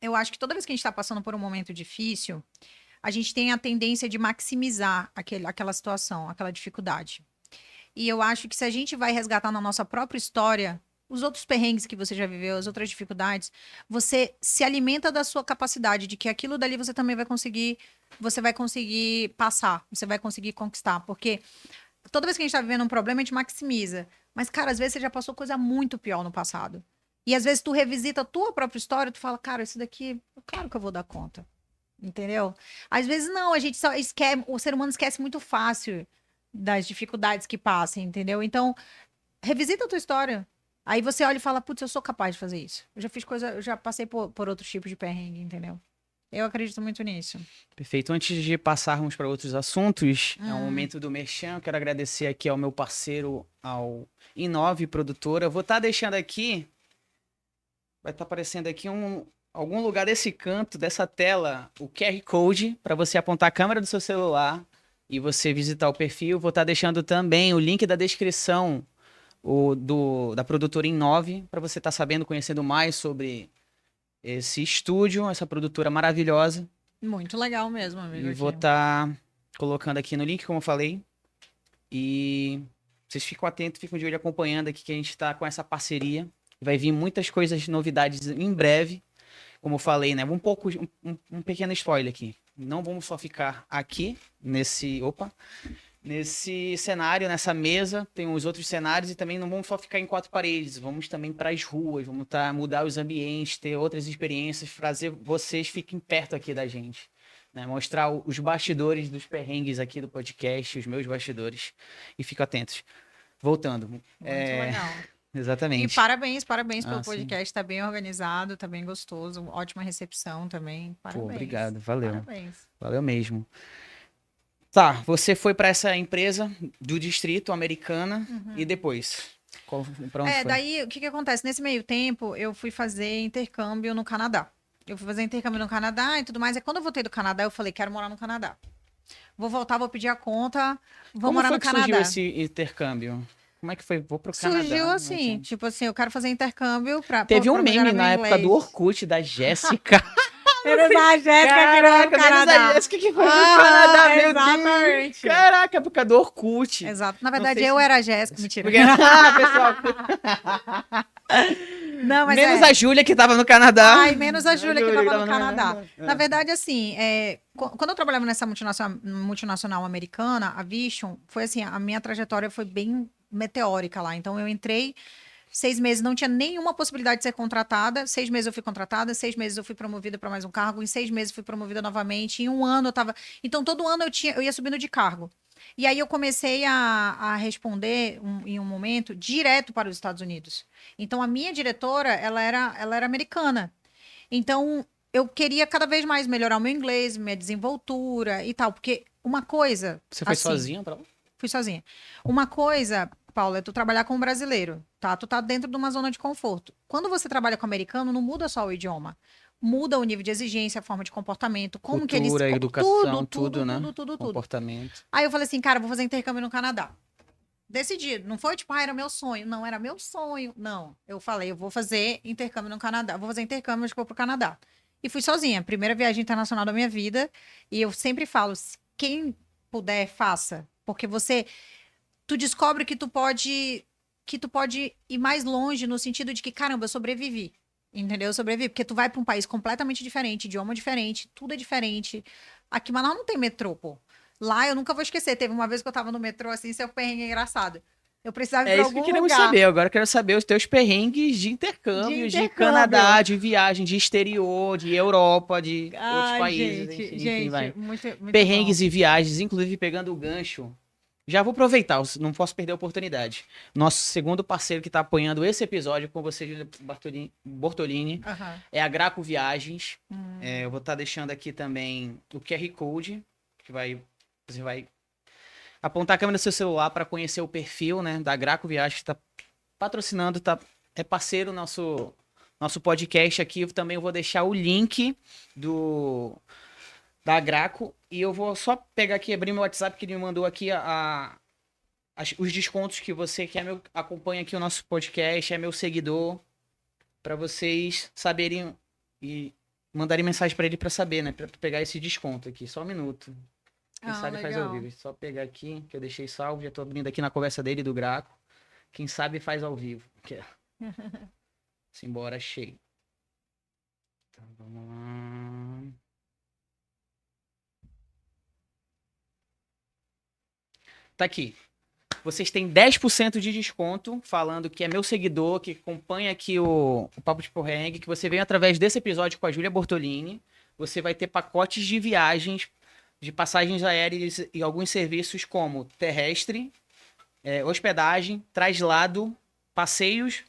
Eu acho que toda vez que a gente está passando por um momento difícil, a gente tem a tendência de maximizar aquela situação, aquela dificuldade. E eu acho que se a gente vai resgatar na nossa própria história, os outros perrengues que você já viveu, as outras dificuldades, você se alimenta da sua capacidade, de que aquilo dali você vai conseguir passar, você vai conseguir conquistar. Porque toda vez que a gente tá vivendo um problema, a gente maximiza. Mas, cara, às vezes você já passou coisa muito pior no passado. E às vezes tu revisita a tua própria história, tu fala, cara, isso daqui, claro que eu vou dar conta. Entendeu? Às vezes não, a gente só esquece, o ser humano esquece muito fácil das dificuldades que passa, entendeu? Então, revisita a tua história. Aí você olha e fala, putz, eu sou capaz de fazer isso. Eu já fiz coisa, eu já passei por outros tipos de perrengue, entendeu? Eu acredito muito nisso. Perfeito. Antes de passarmos para outros assuntos, é um Hum, momento do Merchan. Eu quero agradecer aqui ao meu parceiro, ao Inove Produtora. Eu vou estar deixando aqui, vai estar aparecendo aqui algum lugar desse canto, dessa tela, o QR Code, para você apontar a câmera do seu celular e você visitar o perfil. Vou estar deixando também o link da descrição da produtora Inove, para você estar sabendo, conhecendo mais sobre esse estúdio, essa produtora maravilhosa. Muito legal mesmo, amigo. E vou estar colocando aqui no link, como eu falei. E vocês ficam atentos, ficam de olho acompanhando aqui que a gente está com essa parceria. Vai vir muitas coisas, novidades em breve. Como eu falei, né? Um pequeno spoiler aqui. Não vamos só ficar aqui nesse cenário, nessa mesa. Tem os outros cenários e também não vamos só ficar em quatro paredes. Vamos também para as ruas, vamos mudar os ambientes, ter outras experiências, fazer vocês fiquem perto aqui da gente. Né? Mostrar os bastidores dos perrengues aqui do podcast, os meus bastidores. E fiquem atentos. Voltando. Muito legal. Exatamente. E parabéns pelo podcast. Tá bem organizado, tá bem gostoso. Ótima recepção também. Parabéns. Pô, obrigado, valeu. Parabéns. Valeu mesmo. Tá, você foi para essa empresa do distrito Americana e depois? Pra onde foi? Daí o que acontece? Nesse meio tempo, eu fui fazer intercâmbio no Canadá. Eu fui fazer intercâmbio no Canadá e tudo mais. E quando eu voltei do Canadá, eu falei, quero morar no Canadá. Vou voltar, vou pedir a conta, vou morar no Canadá. Como surgiu esse intercâmbio? Como é que foi? Vou pro Canadá. Surgiu assim, tipo assim, eu quero fazer intercâmbio pra... Teve um meme na época do Orkut, da Jéssica. Menos a Jéssica que foi pro Canadá. Menos a Jéssica que foi pro Canadá, meu exatamente. Deus. Caraca, época do Orkut. Exato. Na verdade, eu era a Jéssica. Mentira. Pessoal. Não, mas menos a Júlia que tava no Canadá. Ai, menos a Júlia que tava no Canadá. Na verdade, assim, quando eu trabalhava nessa multinacional americana, a Vision, foi assim, a minha trajetória foi bem meteórica lá. Então, eu entrei 6 meses, não tinha nenhuma possibilidade de ser contratada. 6 meses eu fui contratada, 6 meses eu fui promovida para mais um cargo, em 6 meses fui promovida novamente, em um ano eu tava... Então, todo ano eu ia subindo de cargo. E aí eu comecei a responder em um momento direto para os Estados Unidos. Então, a minha diretora, ela era americana. Então, eu queria cada vez mais melhorar o meu inglês, minha desenvoltura e tal, porque uma coisa... Você foi assim, sozinha pra lá? Fui sozinha. Uma coisa, Paula, é tu trabalhar com um brasileiro, tá? Tu tá dentro de uma zona de conforto. Quando você trabalha com americano, não muda só o idioma. Muda o nível de exigência, a forma de comportamento, como Cultura, que eles... educação, tudo, né? Tudo. Comportamento. Aí eu falei assim, cara, vou fazer intercâmbio no Canadá. Decidido. Não foi tipo, era meu sonho. Não, era meu sonho. Não. Eu falei, eu vou fazer intercâmbio no Canadá. Vou fazer intercâmbio, acho que vou pro Canadá. E fui sozinha. Primeira viagem internacional da minha vida. E eu sempre falo, quem puder, faça. Porque tu descobre que tu pode ir mais longe no sentido de que, caramba, eu sobrevivi. Entendeu? Eu sobrevivi. Porque tu vai para um país completamente diferente, idioma diferente, tudo é diferente. Aqui em Manaus não tem metrô, pô. Lá eu nunca vou esquecer. Teve uma vez que eu tava no metrô, assim, seu perrengue é engraçado. Eu precisava ir pra algum lugar. É isso que queremos saber. Agora eu quero saber os teus perrengues de intercâmbio, de Canadá, de viagem, de exterior, de Europa, de outros países. Gente, muito perrengues e viagens, inclusive pegando o gancho. Já vou aproveitar, não posso perder a oportunidade. Nosso segundo parceiro que está apoiando esse episódio com você, Júlia Bortolini, é a Graco Viagens. Eu vou estar deixando aqui também o QR Code, que você vai apontar a câmera do seu celular para conhecer o perfil, né, da Graco Viagens, que está patrocinando, é parceiro nosso podcast aqui. Eu também vou deixar o link da Graco, e eu vou só pegar aqui, abrir meu WhatsApp, que ele me mandou aqui os descontos que você que acompanha aqui o nosso podcast, é meu seguidor, para vocês saberem e mandarem mensagem para ele para saber, né, para pegar esse desconto aqui. Só um minuto. Quem sabe faz ao vivo. Só pegar aqui, que eu deixei salvo, já tô abrindo aqui na conversa dele do Graco. Quem sabe faz ao vivo. Simbora, achei. Então, vamos lá. Tá aqui. Vocês têm 10% de desconto, falando que é meu seguidor, que acompanha aqui o Papo de Perrengue, que você vem através desse episódio com a Júlia Bortolini. Você vai ter pacotes de viagens, de passagens aéreas e alguns serviços como terrestre, hospedagem, traslado, passeios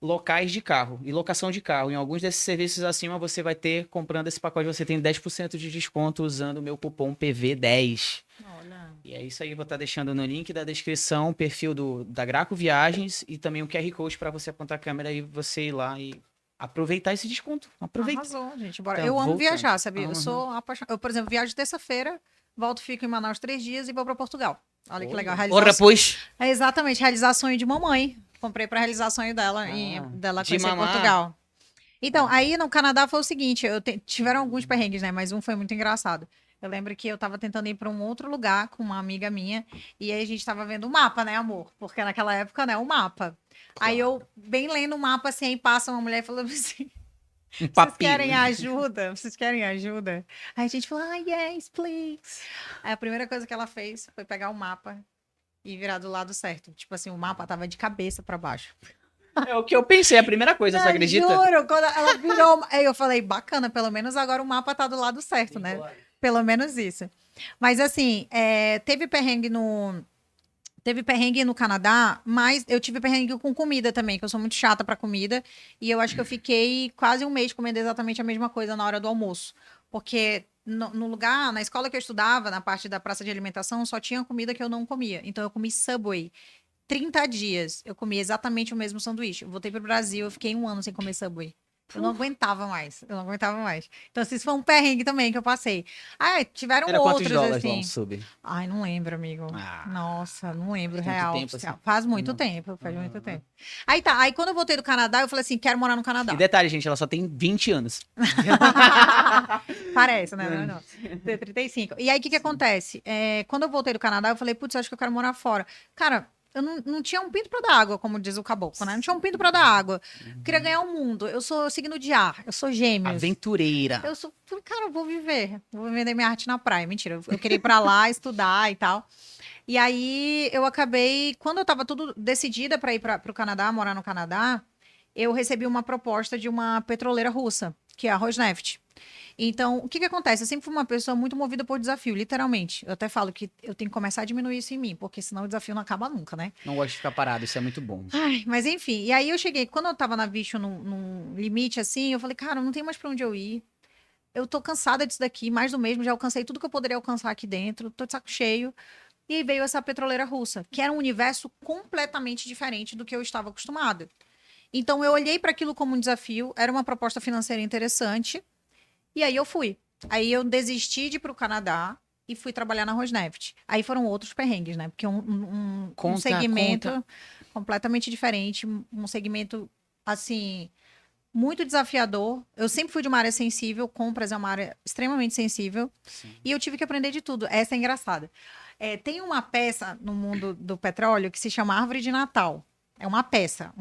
locais de carro e locação de carro. Em alguns desses serviços acima, você vai ter, comprando esse pacote, você tem 10% de desconto usando o meu cupom PV10. Olha. E é isso aí, vou estar deixando no link da descrição o perfil da Graco Viagens e também o QR Code para você apontar a câmera e você ir lá e aproveitar esse desconto. Aproveita. Arrasou, gente. Bora. Então, eu amo viajar, sabia? Eu sou apaixonada. Eu, por exemplo, viajo terça-feira, volto, fico em Manaus 3 dias e vou para Portugal. Olha que legal. Ora, pois. Exatamente, realizar sonho de mamãe. Comprei para realizar sonho dela, dela conhecer Portugal. Então, aí no Canadá foi o seguinte, tiveram alguns perrengues, né? Mas um foi muito engraçado. Eu lembro que eu tava tentando ir para um outro lugar com uma amiga minha, e aí a gente tava vendo o mapa, né, amor? Porque naquela época, né, o mapa. Aí Claro. eu, bem lendo o mapa, assim, aí passa uma mulher e falou assim: Um vocês papiro. querem ajuda? Vocês querem ajuda? Aí a gente falou: ah, yes, please. Aí a primeira coisa que ela fez foi pegar o mapa e virar do lado certo. Tipo assim, o mapa tava de cabeça para baixo. É o que eu pensei, a primeira coisa, você Eu acredita? juro, quando ela virou. Aí eu falei, bacana, pelo menos agora o mapa tá do lado certo, né? Pelo menos isso. Mas assim, teve perrengue no. Teve perrengue no Canadá, mas eu tive perrengue com comida também, que eu sou muito chata pra comida. E eu acho que eu fiquei quase um mês comendo exatamente a mesma coisa na hora do almoço. Porque no lugar, na escola que eu estudava, na parte da praça de alimentação, só tinha comida que eu não comia. Então eu comi Subway. 30 dias eu comi exatamente o mesmo sanduíche. Eu voltei pro Brasil, eu fiquei um ano sem comer Subway. Eu não aguentava mais. Eu não aguentava mais. Então, assim, isso foi um perrengue também que eu passei. Ah, tiveram Era quantos outros, dólares lá um assim. sub? Ai, não lembro, amigo. Ah, Nossa, não lembro, tanto real, tempo assim. oficial. Faz muito Não. tempo, faz muito Aham. tempo. Aí tá, aí quando eu voltei do Canadá, eu falei assim, quero morar no E Canadá. detalhe, gente, ela só tem 20 anos. Parece, né? Não, Hum, não. Tem 35. E aí, o que que sim. acontece? Quando eu voltei do Canadá, eu falei, putz, acho que eu quero morar fora. Cara, eu não tinha um pinto pra dar água, como diz o caboclo, né? Não tinha um pinto pra dar água. Eu queria ganhar o mundo. Eu sou signo de ar, eu sou gêmeos. Aventureira. Eu sou, falei, cara, eu vou viver. Vou vender minha arte na praia. Mentira, eu queria ir pra lá, estudar e tal. E aí, eu acabei, quando eu tava tudo decidida pra ir pro Canadá, morar no Canadá, eu recebi uma proposta de uma petroleira russa, que é a Rosneft. Então, o que que acontece? Eu sempre fui uma pessoa muito movida por desafio, literalmente. Eu até falo que eu tenho que começar a diminuir isso em mim, porque senão o desafio não acaba nunca, né? Não gosto de ficar parado, isso é muito bom. Ai, mas enfim, e aí eu cheguei, quando eu tava na Vision num limite assim, eu falei, cara, não tem mais pra onde eu ir. Eu tô cansada disso daqui, mais do mesmo, já alcancei tudo que eu poderia alcançar aqui dentro, tô de saco cheio. E aí veio essa petroleira russa, que era um universo completamente diferente do que eu estava acostumada. Então eu olhei para aquilo como um desafio, era uma proposta financeira interessante, e aí eu fui. Aí eu desisti de ir para o Canadá e fui trabalhar na Rosneft. Aí foram outros perrengues, né? Porque um Conta, conta. segmento completamente diferente, um segmento, assim, muito desafiador. Eu sempre fui de uma área sensível, compras é uma área extremamente sensível, Sim. e eu tive que aprender de tudo. Essa é engraçada. Tem uma peça no mundo do petróleo que se chama Árvore de Natal. É uma peça,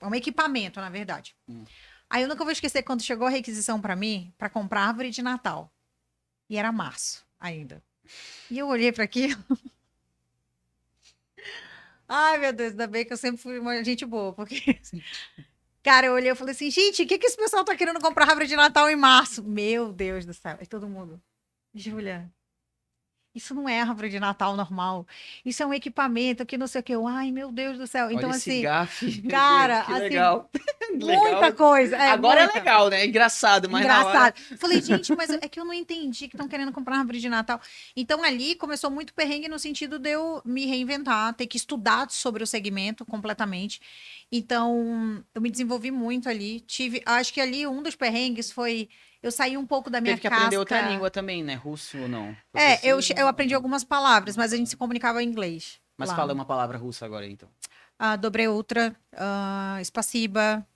é um equipamento, na verdade. Hum. Aí eu nunca vou esquecer quando chegou a requisição para mim para comprar árvore de Natal. E era março ainda. E eu olhei para aquilo. Ai, meu Deus, ainda bem que eu sempre fui uma gente boa, porque cara, eu olhei e falei assim, gente, o que que esse pessoal tá querendo comprar árvore de Natal em março? Meu Deus do céu. E todo mundo, Júlia, isso não é árvore de Natal normal. Isso é um equipamento que não sei o que. Ai, meu Deus do céu. Olha Então, esse assim, gafe, meu Deus, cara, que assim, legal. Legal. muita coisa. Agora é Muita. legal, né? Engraçado, mas na hora. Engraçado. Falei, gente, mas é que eu não entendi que estão querendo comprar árvore de Natal. Então, ali começou muito perrengue no sentido de eu me reinventar, ter que estudar sobre o segmento completamente. Então, eu me desenvolvi muito ali. Acho que ali um dos perrengues foi eu saí um pouco da minha Teve que aprender outra casca. língua também, né? Russo ou não? Foi preciso Eu ou aprendi não? algumas palavras, mas a gente se comunicava em inglês Mas lá. fala uma palavra russa agora, então. Dobre outra, spasiba.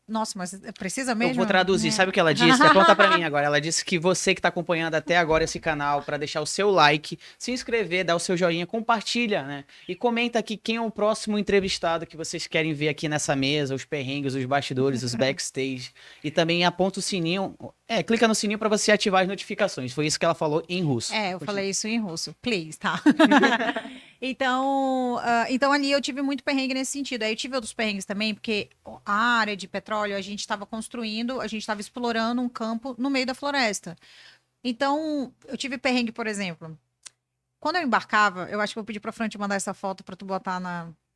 Nossa, mas precisa Eu mesmo? vou traduzir. Sabe o que ela disse? Conta pra mim agora. Ela disse que você que tá acompanhando até agora esse canal, pra deixar o seu like, se inscrever, dar o seu joinha, compartilha, né? E comenta aqui quem é o próximo entrevistado que vocês querem ver aqui nessa mesa, os perrengues, os bastidores, os backstage. E também aponta o sininho. Clica no sininho pra você ativar as notificações. Foi isso que ela falou em russo. Eu falei isso em russo. Please, tá? Então ali eu tive muito perrengue nesse sentido. Aí eu tive outros perrengues também, porque a área de petróleo, a gente estava construindo, a gente estava explorando um campo no meio da floresta. Então, eu tive perrengue, por exemplo. Quando eu embarcava, eu acho que eu vou pedir pra Fran te mandar essa foto pra tu botar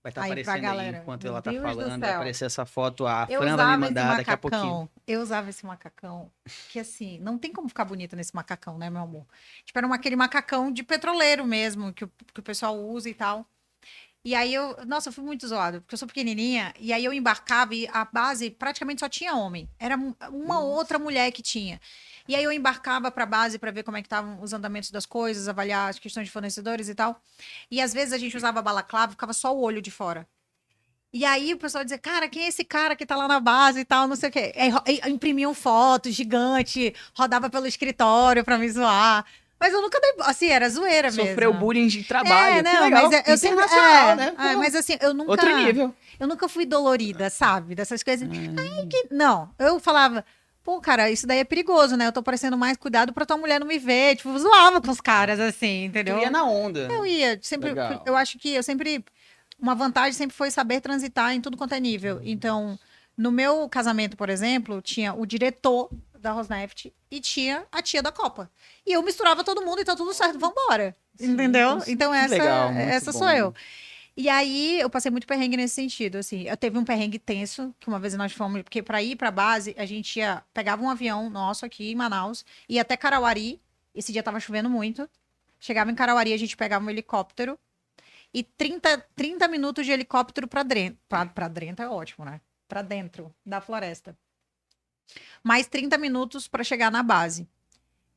Vai estar aí pra aparecendo aí galera. enquanto Meu ela tá Deus do falando. Vai céu. aparecer essa foto. A Eu Fran vai me usava esse mandar daqui a pouquinho. macacão. Eu usava esse macacão. Que assim, não tem como ficar bonita nesse macacão, né, meu amor? Tipo, era aquele macacão de petroleiro mesmo, que o pessoal usa e tal. E aí nossa, eu fui muito zoada, porque eu sou pequenininha, e aí eu embarcava e a base praticamente só tinha homem. Era uma outra Nossa. mulher que tinha. E aí eu embarcava para a base para ver como é que estavam os andamentos das coisas, avaliar as questões de fornecedores e tal. E às vezes a gente usava balaclava, ficava só o olho de fora. E aí o pessoal dizia, cara, quem é esse cara que tá lá na base e tal, não sei o quê. Aí imprimiam foto gigante, rodava pelo escritório pra me zoar. Mas eu nunca dei, assim, era zoeira Sofreu mesmo. bullying de trabalho. Que Não, mas legal. eu sempre. Internacional, né? Pô, Mas assim, outro nível. eu nunca fui dolorida, sabe? Dessas coisas. Não, eu falava, pô, cara, isso daí é perigoso, né? Eu tô parecendo mais cuidado pra tua mulher não me ver. Tipo, eu zoava com os caras, assim, Tu entendeu? ia na onda. Eu ia, sempre, Legal. eu acho que eu sempre, uma vantagem sempre foi saber transitar em tudo quanto é nível. Então, no meu casamento, por exemplo, tinha o diretor da Rosneft e tinha a tia da Copa. E eu misturava todo mundo e tá tudo certo, vambora. Sim, Entendeu? Então, que legal, muito essa sou eu. bom. E aí, eu passei muito perrengue nesse sentido, assim. Eu teve um perrengue tenso, que uma vez nós fomos, porque para ir para base, a gente pegava um avião nosso aqui em Manaus, ia até Carauari. Esse dia tava chovendo muito. Chegava em Carauari, a gente pegava um helicóptero e 30 minutos de helicóptero para dentro. Para dentro é ótimo, né? Para dentro da floresta. Mais 30 minutos para chegar na base.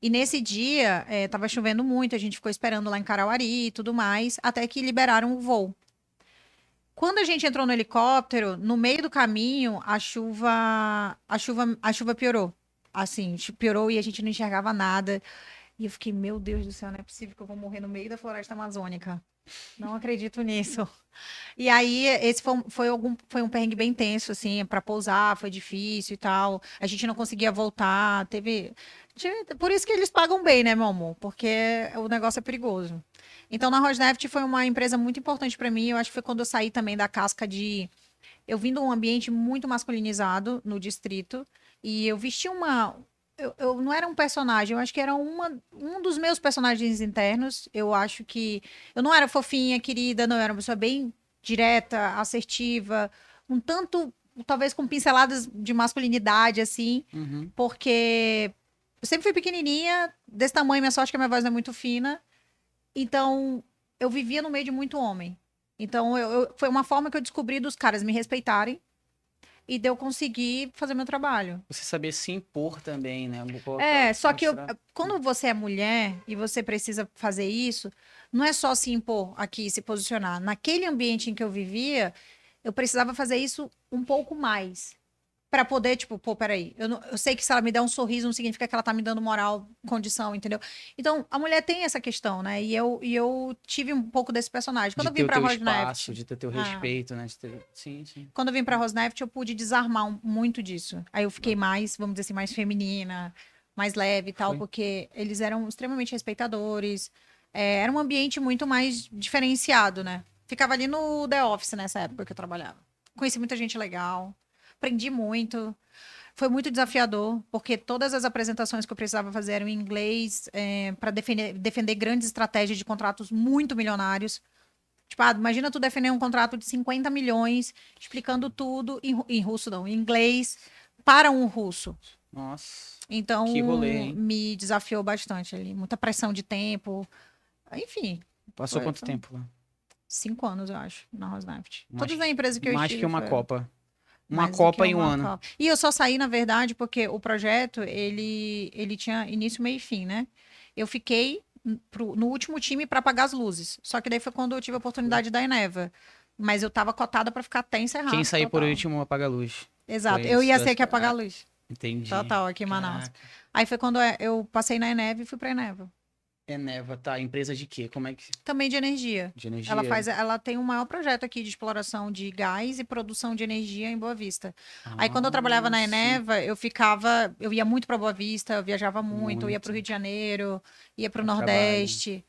E nesse dia, tava chovendo muito, a gente ficou esperando lá em Carauari e tudo mais, até que liberaram o voo. Quando a gente entrou no helicóptero, no meio do caminho, a chuva piorou. Assim, piorou e a gente não enxergava nada. E eu fiquei, meu Deus do céu, não é possível que eu vou morrer no meio da floresta amazônica. Não acredito nisso. E aí, esse foi um perrengue bem tenso, assim, para pousar, foi difícil e tal. A gente não conseguia voltar, por isso que eles pagam bem, né, meu amor? Porque o negócio é perigoso. Então, na Rosneft foi uma empresa muito importante para mim. Eu acho que foi quando eu saí também da casca de. Eu vim de um ambiente muito masculinizado no distrito. E eu vesti uma. Eu não era um personagem, eu acho que era um dos meus personagens internos. Eu acho que. Eu não era fofinha, querida, não, eu era uma pessoa bem direta, assertiva, um tanto. Talvez com pinceladas de masculinidade, assim, Uhum. porque eu sempre fui pequenininha, desse tamanho, minha sorte é que a minha voz não é muito fina. Então, eu vivia no meio de muito homem. Então, foi uma forma que eu descobri dos caras me respeitarem e de eu conseguir fazer meu trabalho. Você saber se impor também, né? Só que Mostrar. quando você é mulher e você precisa fazer isso, não é só se impor aqui, se posicionar. Naquele ambiente em que eu vivia, eu precisava fazer isso um pouco mais. Pra poder, tipo, pô, peraí. Eu sei que se ela me der um sorriso, não significa que ela tá me dando moral, condição, entendeu? Então, a mulher tem essa questão, né? E eu tive um pouco desse personagem. Quando De eu ter vim o pra teu espaço, Rosneft, de ter teu respeito, né? Sim, sim. quando eu vim pra Rosneft, eu pude desarmar muito disso. Aí eu fiquei mais, vamos dizer assim, mais feminina, mais leve e tal, Foi. porque eles eram extremamente respeitadores. Era um ambiente muito mais diferenciado, né? Ficava ali no The Office nessa época que eu trabalhava. Conheci muita gente legal, aprendi muito. Foi muito desafiador, porque todas as apresentações que eu precisava fazer eram em inglês, para defender grandes estratégias de contratos muito milionários. Tipo, imagina tu defender um contrato de 50 milhões, explicando tudo em russo, não, em inglês, para um russo. Nossa, Então, que rolê, hein? me desafiou bastante ali. Muita pressão de tempo. Enfim, Passou foi, quanto foi tempo lá? 5 anos, eu acho, na Rosneft. Mais, Todas as empresas que eu mais que estive uma foi Copa. Uma mais do que Copa em um uma ano. Copa. E eu só saí, na verdade, porque o projeto, ele tinha início, meio e fim, né? Eu fiquei no último time para apagar as luzes. Só que daí foi quando eu tive a oportunidade da Eneva. Mas eu tava cotada para ficar até Quem encerrar, sair por total. último apaga a luz. Exato. Foi Eu isso. ia ser que apagar a luz. Entendi. Total, aqui em Manaus. Caraca. Aí foi quando eu passei na Eneva e fui pra Eneva. Eneva, tá. Empresa de quê? Como é que. Também de energia. De energia? Ela tem o maior projeto aqui de exploração de gás e produção de energia em Boa Vista. Aí quando eu trabalhava Ah, na sim. Eneva, eu ia muito para Boa Vista, eu viajava muito, eu ia para o Muito. Rio de Janeiro, ia para o A trabalho. Nordeste,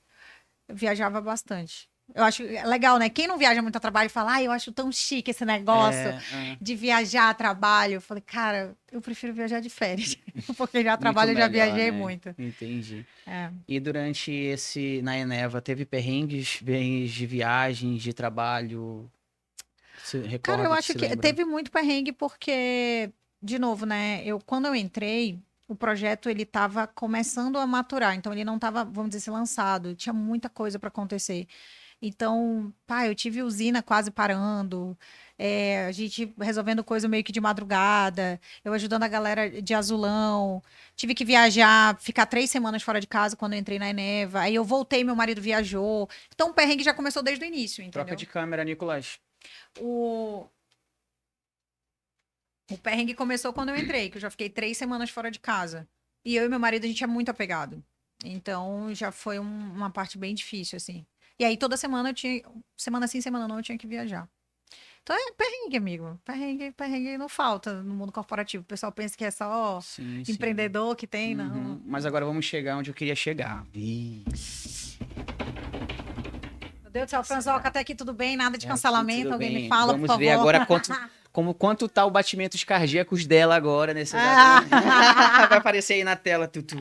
eu viajava bastante. Eu acho legal, né? Quem não viaja muito a trabalho fala, eu acho tão chique esse negócio É, de viajar a trabalho. Eu falei, cara, eu prefiro viajar de férias, porque já a muito trabalho eu já melhor, viajei né? muito. Entendi. É. E durante na Eneva, teve perrengues de viagens, de trabalho? Você Cara, eu recorda, acho se que lembra? teve muito perrengue porque, de novo, né? Quando eu entrei, o projeto ele estava começando a maturar, então ele não estava, vamos dizer assim, lançado. Tinha muita coisa para acontecer. Então, pá, eu tive usina quase parando, a gente resolvendo coisa meio que de madrugada, eu ajudando a galera de Azulão. Tive que viajar, ficar 3 semanas fora de casa quando eu entrei na Eneva. Aí eu voltei, meu marido viajou. Então o perrengue já começou desde o início, Troca entendeu? de câmera, Nicolas. O, o perrengue começou quando eu entrei, que eu já fiquei 3 semanas fora de casa. E eu e meu marido, a gente é muito apegado. Então, já foi uma parte bem difícil, assim. E aí, toda semana eu tinha... Semana sim, semana não, eu tinha que viajar. Então, é perrengue, amigo. Perrengue não falta no mundo corporativo. O pessoal pensa que é só Sim, sim. empreendedor que tem, não. Uhum. Mas agora vamos chegar onde eu queria chegar. Meu Deus do céu, Franzoca, até aqui tudo bem? Nada de É aqui, cancelamento. tudo Alguém me bem. fala, por Vamos ver favor. agora quanto tá o batimentos cardíacos dela agora, nesse exato Ah, momento. Vai aparecer aí na tela, Tutu.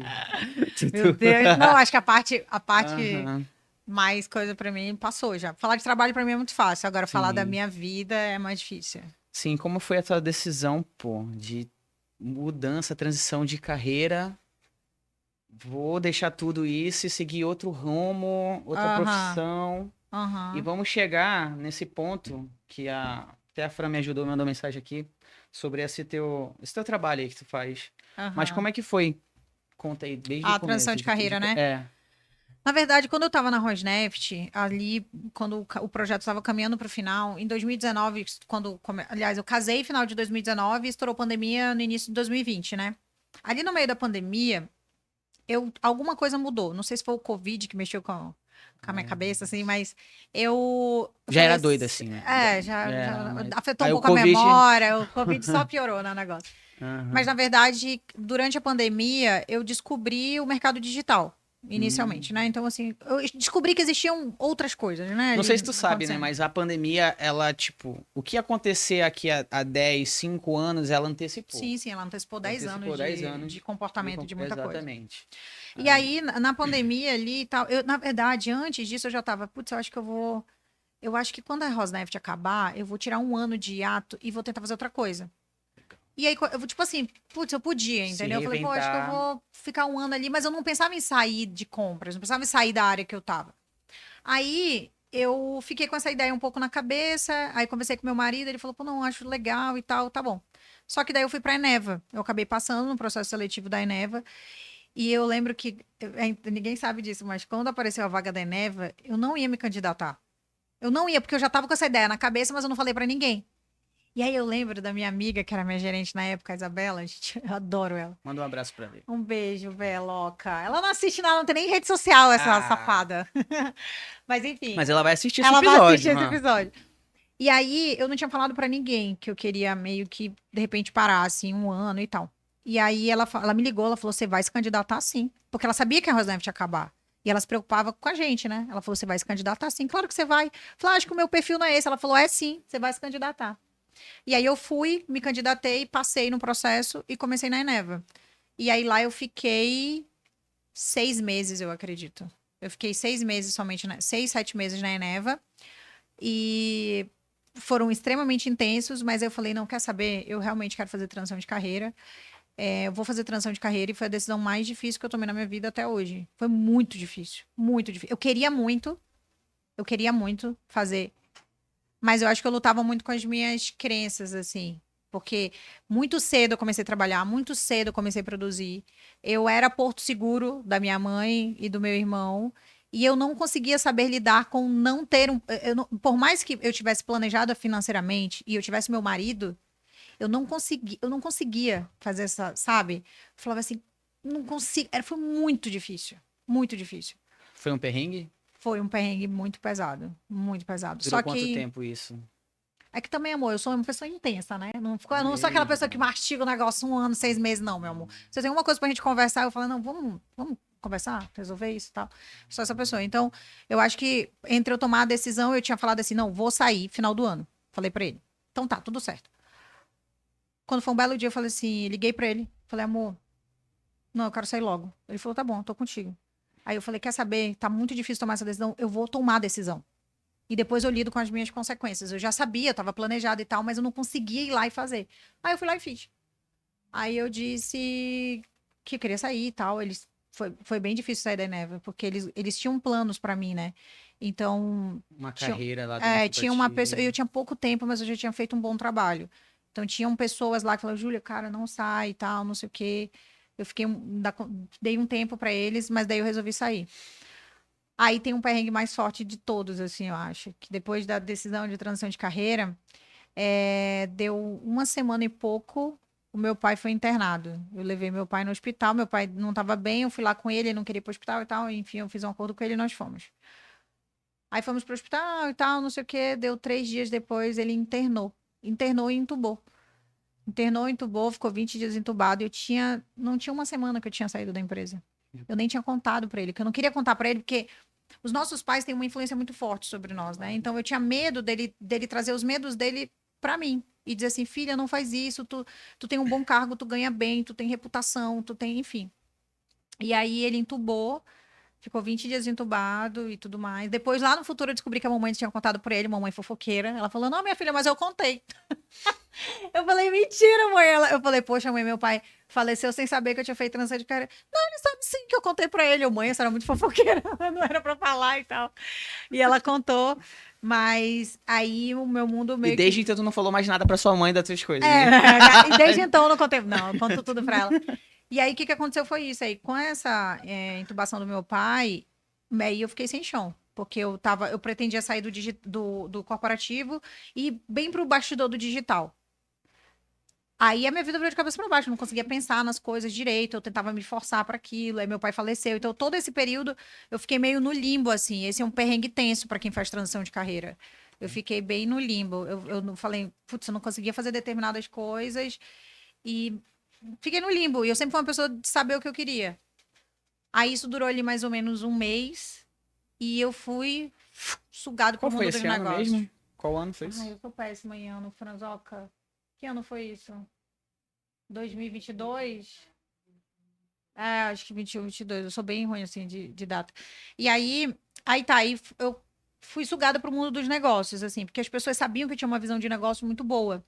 meu Tutu. Deus. Não, acho que a parte Aham. mais coisa pra mim passou já. Falar de trabalho pra mim é muito fácil. Agora, falar da Sim. minha vida é mais difícil. Sim, como foi a tua decisão, pô, de mudança, transição de carreira? Vou deixar tudo isso e seguir outro rumo, outra Aham, profissão. E aham, vamos chegar nesse ponto que até a Fran me ajudou, mandou mensagem aqui sobre esse teu trabalho aí que tu faz. Mas como aham. é que foi? Conta aí, desde o A transição começo. de carreira, né? É. Na verdade, quando eu estava na Rosneft, ali, quando o projeto estava caminhando para o final, em 2019, aliás, eu casei final de 2019 e estourou pandemia no início de 2020, né? Ali no meio da pandemia, alguma coisa mudou. Não sei se foi o Covid que mexeu com a minha cabeça, assim, mas eu Já falei era doida, assim, assim, né? já Mas... afetou um Aí o pouco a Covid. memória, o Covid só piorou, né, o negócio. Mas, Aham. na verdade, durante a pandemia, eu descobri o mercado digital, inicialmente, né? Hum. Então, assim, eu descobri que existiam outras coisas, né, Não sei se ali tu sabe, né? acontecendo. Mas a pandemia, ela, tipo, o que ia acontecer aqui a 10, 5 anos, ela antecipou. Sim, sim, ela antecipou Ela 10 anos antecipou 10 de anos comportamento de muita coisa. Exatamente. E Aí, aí, na pandemia ali e tal, na verdade, antes disso, eu já tava, putz, eu acho que eu vou. Eu acho que quando a Rosneft acabar, eu vou tirar um ano de hiato e vou tentar fazer outra coisa. E aí, eu, tipo assim, putz, eu podia, se entendeu? Eu falei, pô, acho que eu reinventar. vou ficar um ano ali, mas eu não pensava em sair de compras, não pensava em sair da área que eu tava. Aí eu fiquei com essa ideia um pouco na cabeça, aí conversei com meu marido, ele falou, pô, não, acho legal e tal, tá bom. Só que daí eu fui pra Eneva. Eu acabei passando no processo seletivo da Eneva. E eu lembro que, ninguém sabe disso, mas quando apareceu a vaga da Eneva, eu não ia me candidatar. Eu não ia, porque eu já tava com essa ideia na cabeça, mas eu não falei pra ninguém. E aí eu lembro da minha amiga, que era minha gerente na época, a Isabela, gente, eu adoro ela. Manda um abraço pra ele. Um beijo, Beloca. Ela não assiste nada, não tem nem rede social, essa Ah, safada. Mas enfim, mas ela vai assistir esse ela vai assistir episódio, esse hã? episódio. E aí eu não tinha falado pra ninguém que eu queria meio que, de repente, parar, assim, um ano e tal. E aí ela me ligou, ela falou: você vai se candidatar sim. Porque ela sabia que a Rosneft ia acabar. E ela se preocupava com a gente, né? Ela falou: você vai se candidatar sim. Claro que você vai. Eu falei: acho que o meu perfil não é esse. Ela falou: é sim, você vai se candidatar. E aí eu fui, me candidatei, passei no processo e comecei na Eneva. E aí lá eu fiquei 6 meses, eu acredito. Eu fiquei 6 meses somente, 6, 7 meses na Eneva. E foram extremamente intensos, mas eu falei, não, quer saber? Eu realmente quero fazer transição de carreira. Eu vou fazer transição de carreira e foi a decisão mais difícil que eu tomei na minha vida até hoje. Foi muito difícil, muito difícil. Eu queria muito fazer, mas eu acho que eu lutava muito com as minhas crenças, assim. Porque muito cedo eu comecei a trabalhar, muito cedo eu comecei a produzir. Eu era porto seguro da minha mãe e do meu irmão. E eu não conseguia saber lidar com não ter um. Por mais que eu tivesse planejado financeiramente e eu tivesse meu marido, eu não conseguia fazer essa, sabe? Eu falava assim, não consigo. Foi muito difícil. Muito difícil. Foi um perrengue? Foi um perrengue muito pesado. Muito pesado. Durou Só quanto que. tempo isso? É que também, amor, eu sou uma pessoa intensa, né? Eu não sou aquela pessoa que Mesmo. mastiga o negócio um ano, 6 meses, não, meu amor. Se tem uma coisa pra gente conversar, eu falo, não, vamos conversar, resolver isso e tal. Sou essa pessoa. Então, eu acho que entre eu tomar a decisão, eu tinha falado assim, não, vou sair final do ano. Falei pra ele. Então tá, tudo certo. Quando foi um belo dia, eu falei assim, liguei pra ele. Falei, amor, não, eu quero sair logo. Ele falou, tá bom, tô contigo. Aí eu falei, quer saber? Tá muito difícil tomar essa decisão. Eu vou tomar a decisão. E depois eu lido com as minhas consequências. Eu já sabia, estava planejado e tal, mas eu não conseguia ir lá e fazer. Aí eu fui lá e fiz. Aí eu disse que eu queria sair e tal. Foi bem difícil sair da Eneva, porque eles tinham planos para mim, né? Então, Uma tinha, carreira lá dentro pra tinha uma pessoa. ti. Eu tinha pouco tempo, mas eu já tinha feito um bom trabalho. Então, tinham pessoas lá que falaram, Júlia, cara, não sai e tal, não sei o quê. Eu fiquei, dei um tempo para eles, mas daí eu resolvi sair. Aí tem um perrengue mais forte de todos, assim, eu acho. Que depois da decisão de transição de carreira, deu uma semana e pouco, o meu pai foi internado. Eu levei meu pai no hospital, meu pai não estava bem, eu fui lá com ele, ele não queria ir para o hospital e tal. Enfim, eu fiz um acordo com ele e nós fomos. Aí fomos pro hospital e tal, não sei o quê. Deu 3 dias depois, ele internou. Internou e entubou. Internou, entubou, ficou 20 dias entubado. Não tinha uma semana que eu tinha saído da empresa. Eu nem tinha contado pra ele, que eu não queria contar pra ele, porque os nossos pais têm uma influência muito forte sobre nós, né? Então eu tinha medo dele trazer os medos dele pra mim. E dizer assim, filha, não faz isso, tu tem um bom cargo, tu ganha bem, tu tem reputação, tu tem, enfim. E aí ele entubou. Ficou 20 dias entubado e tudo mais. Depois, lá no futuro, eu descobri que a mamãe tinha contado pra ele, mamãe fofoqueira. Ela falou: Não, minha filha, mas eu contei. Eu falei: Mentira, mãe. Eu falei: Poxa, mãe, meu pai faleceu sem saber que eu tinha feito transição de carreira. Não, ele sabe sim que eu contei pra ele. Eu, mãe, essa era muito fofoqueira, não era pra falar e tal. E ela contou, mas aí o meu mundo E meio que. desde então tu não falou mais nada pra sua mãe das tuas coisas, É, né? e desde então eu não contei. Não, eu conto tudo pra ela. E aí, o que que aconteceu foi isso aí. Com essa intubação do meu pai, aí eu fiquei sem chão. Porque eu pretendia sair do corporativo e ir bem pro bastidor do digital. Aí a minha vida virou de cabeça para baixo, eu não conseguia pensar nas coisas direito, eu tentava me forçar para aquilo, aí meu pai faleceu. Então, todo esse período eu fiquei meio no limbo, assim. Esse é um perrengue tenso para quem faz transição de carreira. Eu fiquei bem no limbo. Eu não falei, putz, eu não conseguia fazer determinadas coisas e fiquei no limbo. E eu sempre fui uma pessoa de saber o que eu queria. Aí isso durou ali mais ou menos um mês e eu fui sugado pro Qual foi mundo dos esse ano negócios. mesmo? Qual ano foi Ai, isso? eu sou péssima em ano, franzoca. Que ano foi isso? 2022? Acho que 21, 22. Eu sou bem ruim, assim, de data. E aí tá, aí eu fui sugada pro mundo dos negócios, assim, porque as pessoas sabiam que eu tinha uma visão de negócio muito boa.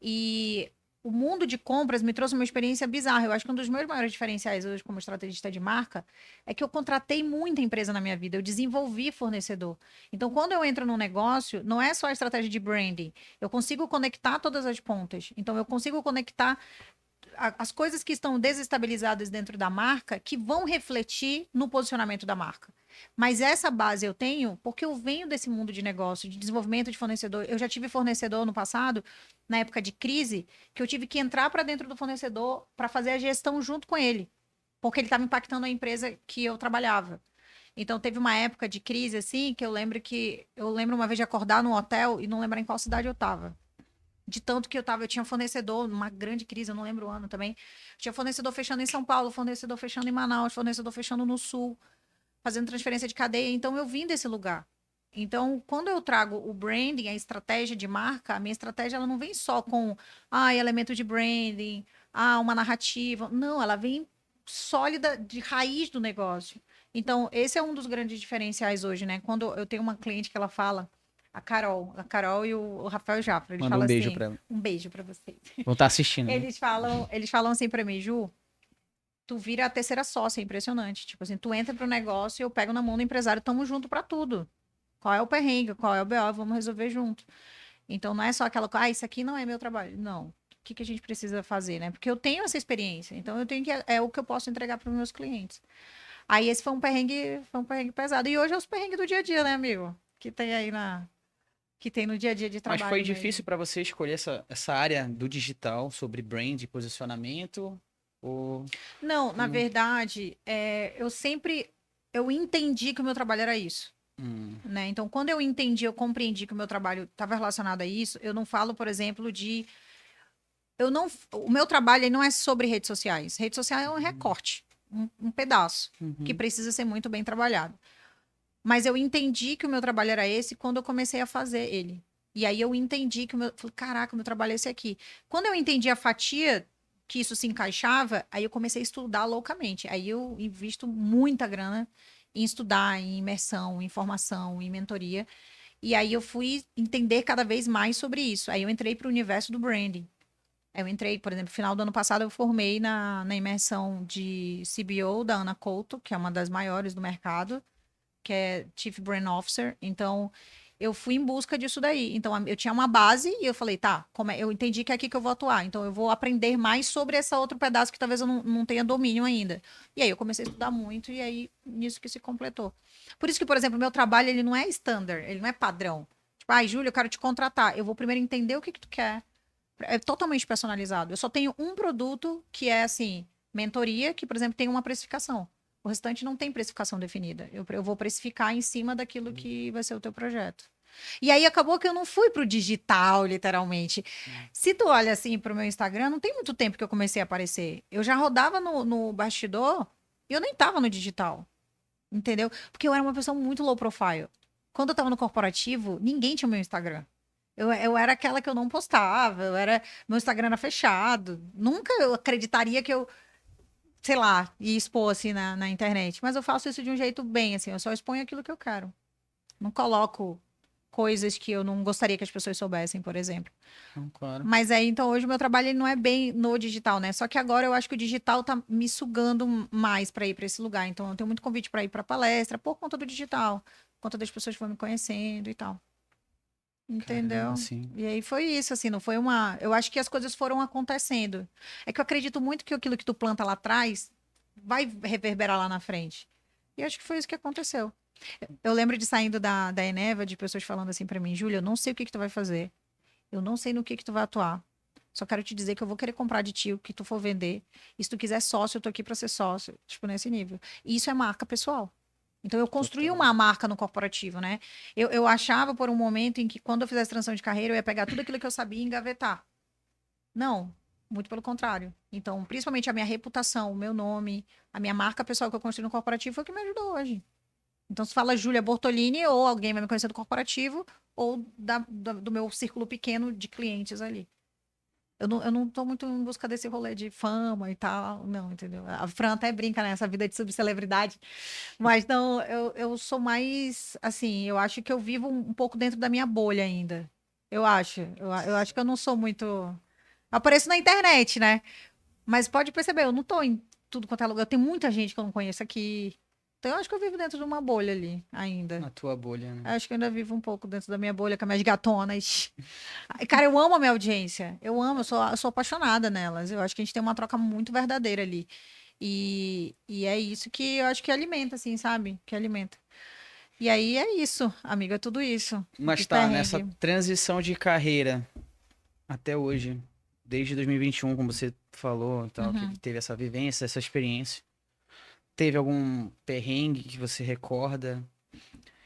E o mundo de compras me trouxe uma experiência bizarra. Eu acho que um dos meus maiores diferenciais hoje como estrategista de marca é que eu contratei muita empresa na minha vida, eu desenvolvi fornecedor. Então, quando eu entro num negócio, não é só a estratégia de branding, eu consigo conectar todas as pontas. Então, eu consigo conectar as coisas que estão desestabilizadas dentro da marca que vão refletir no posicionamento da marca. Mas essa base eu tenho porque eu venho desse mundo de negócio, de desenvolvimento de fornecedor. Eu já tive fornecedor no passado, na época de crise, que eu tive que entrar para dentro do fornecedor para fazer a gestão junto com ele, porque ele estava impactando a empresa que eu trabalhava. Então teve uma época de crise assim que eu lembro uma vez de acordar no hotel e não lembrar em qual cidade eu estava. De tanto que eu tinha fornecedor, numa grande crise, eu não lembro o ano também. Tinha fornecedor fechando em São Paulo, fornecedor fechando em Manaus, fornecedor fechando no Sul, fazendo transferência de cadeia. Então, eu vim desse lugar. Então, quando eu trago o branding, a estratégia de marca, a minha estratégia ela não vem só com elemento de branding, uma narrativa. Não, ela vem sólida de raiz do negócio. Então, esse é um dos grandes diferenciais hoje, né? Quando eu tenho uma cliente que ela fala, a Carol e o Rafael Jafra, eles Manda falam um beijo assim, pra ela. um beijo pra vocês. Vão estar assistindo, né? Eles falam assim pra mim, Ju, tu vira a terceira sócia, é impressionante. Tipo assim, tu entra pro negócio e eu pego na mão do empresário, tamo junto pra tudo. Qual é o perrengue, qual é o BO, vamos resolver junto. Então não é só aquela coisa, isso aqui não é meu trabalho. Não. O que que a gente precisa fazer, né? Porque eu tenho essa experiência, então eu tenho que é o que eu posso entregar para os meus clientes. Aí esse foi um perrengue pesado. E hoje é os perrengues do dia a dia, né, amigo? Que tem aí que tem no dia a dia de Mas foi trabalho difícil mesmo. pra você escolher essa área do digital sobre brand e posicionamento? Ou Não, na não? verdade, eu entendi que o meu trabalho era isso. Hum, Né? Então, quando eu compreendi que o meu trabalho estava relacionado a isso, eu não falo, por exemplo, eu não, o meu trabalho ele não é sobre redes sociais. Rede social é um recorte, um pedaço que uhum. precisa ser muito bem trabalhado. Mas eu entendi que o meu trabalho era esse quando eu comecei a fazer ele. E aí eu entendi que falei, caraca, o meu trabalho é esse aqui. Quando eu entendi a fatia que isso se encaixava, aí eu comecei a estudar loucamente. Aí eu invisto muita grana em estudar, em imersão, em formação, em mentoria. E aí eu fui entender cada vez mais sobre isso. Aí eu entrei para o universo do branding. Eu entrei, por exemplo, no final do ano passado eu formei na imersão de CBO da Ana Couto, que é uma das maiores do mercado, que é Chief Brand Officer. Então, eu fui em busca disso daí. Então, eu tinha uma base e eu falei, tá, eu entendi que é aqui que eu vou atuar. Então, eu vou aprender mais sobre esse outro pedaço que talvez eu não tenha domínio ainda. E aí, eu comecei a estudar muito e aí, nisso que se completou. Por isso que, por exemplo, o meu trabalho, ele não é standard, ele não é padrão. Tipo, ai, Júlia, eu quero te contratar. Eu vou primeiro entender o que tu quer. É totalmente personalizado. Eu só tenho um produto que é, assim, mentoria, que, por exemplo, tem uma precificação. O restante não tem precificação definida. Eu vou precificar em cima daquilo que vai ser o teu projeto. E aí acabou que eu não fui pro digital, literalmente. Se tu olha assim pro meu Instagram, não tem muito tempo que eu comecei a aparecer. Eu já rodava no bastidor e eu nem tava no digital. Entendeu? Porque eu era uma pessoa muito low profile. Quando eu tava no corporativo, ninguém tinha meu Instagram. Eu era aquela que eu não postava, meu Instagram era fechado. Nunca eu acreditaria que eu sei lá, e expor assim na internet. Mas eu faço isso de um jeito bem, assim, eu só exponho aquilo que eu quero. Não coloco coisas que eu não gostaria que as pessoas soubessem, por exemplo. Claro. Mas aí, então, hoje o meu trabalho ele não é bem no digital, né? Só que agora eu acho que o digital tá me sugando mais para ir para esse lugar. Então, eu tenho muito convite para ir para palestra por conta do digital, por conta das pessoas que vão me conhecendo e tal. Caramba, Entendeu? sim. E aí foi isso, assim, não foi uma. Eu acho que as coisas foram acontecendo. É que eu acredito muito que aquilo que tu planta lá atrás vai reverberar lá na frente. E acho que foi isso que aconteceu. Eu lembro de saindo da Eneva, de pessoas falando assim pra mim, Júlia, eu não sei o que que tu vai fazer. Eu não sei no que tu vai atuar. Só quero te dizer que eu vou querer comprar de ti o que tu for vender. E se tu quiser sócio, eu tô aqui pra ser sócio. Tipo, nesse nível. E isso é marca pessoal. Então, eu construí Total. uma marca no corporativo, né? Eu achava por um momento em que, quando eu fizesse transição de carreira, eu ia pegar tudo aquilo que eu sabia e engavetar. Não, muito pelo contrário. Então, principalmente a minha reputação, o meu nome, a minha marca pessoal que eu construí no corporativo foi o que me ajudou hoje. Então, se fala Júlia Bortolini, ou alguém vai me conhecer do corporativo, ou do meu círculo pequeno de clientes ali. Eu não tô muito em busca desse rolê de fama e tal, não, entendeu? A Fran até brinca nessa vida de subcelebridade, mas não, eu sou mais, assim, eu acho que eu vivo um pouco dentro da minha bolha ainda. Eu acho. Eu acho que eu não sou muito. Eu apareço na internet, né? Mas pode perceber, eu não tô em tudo quanto é lugar. Tem muita gente que eu não conheço aqui. Então eu acho que eu vivo dentro de uma bolha ali ainda. Na tua bolha, né? Acho que eu ainda vivo um pouco dentro da minha bolha com as minhas gatonas. Ai, cara, eu amo a minha audiência. Eu amo, eu sou apaixonada nelas. Eu acho que a gente tem uma troca muito verdadeira ali. E é isso que eu acho que alimenta, assim, sabe? Que alimenta. E aí é isso, amiga, é tudo isso. De Mas tá, nessa perrengue. transição de carreira até hoje, desde 2021, como você falou, e tal, que Uhum. teve essa vivência, essa experiência. Teve algum perrengue que você recorda?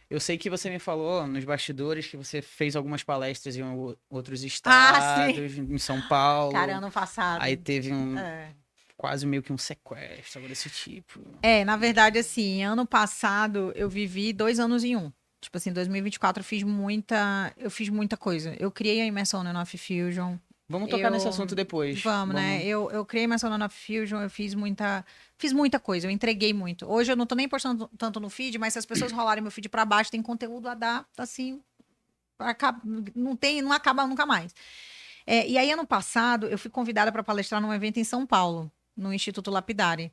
Eu sei que você me falou nos bastidores que você fez algumas palestras em outros Ah, sim. estados, em São Cara, Paulo. ano Aí passado. teve É. quase meio que um sequestro, algo desse tipo. Na verdade, assim, ano passado eu vivi 2 anos em um. Tipo assim, 2024 eu fiz muita coisa. Eu criei a imersão no Enough Fusion. Vamos tocar nesse Eu, assunto depois. vamos, né? Vamos. Eu criei a imersão no Enough Fusion, eu fiz muita coisa, eu entreguei muito. Hoje eu não tô nem postando tanto no feed, mas se as pessoas rolarem meu feed pra baixo, tem conteúdo a dar, assim, não acaba nunca mais. E aí, ano passado, eu fui convidada para palestrar num evento em São Paulo, no Instituto Lapidari.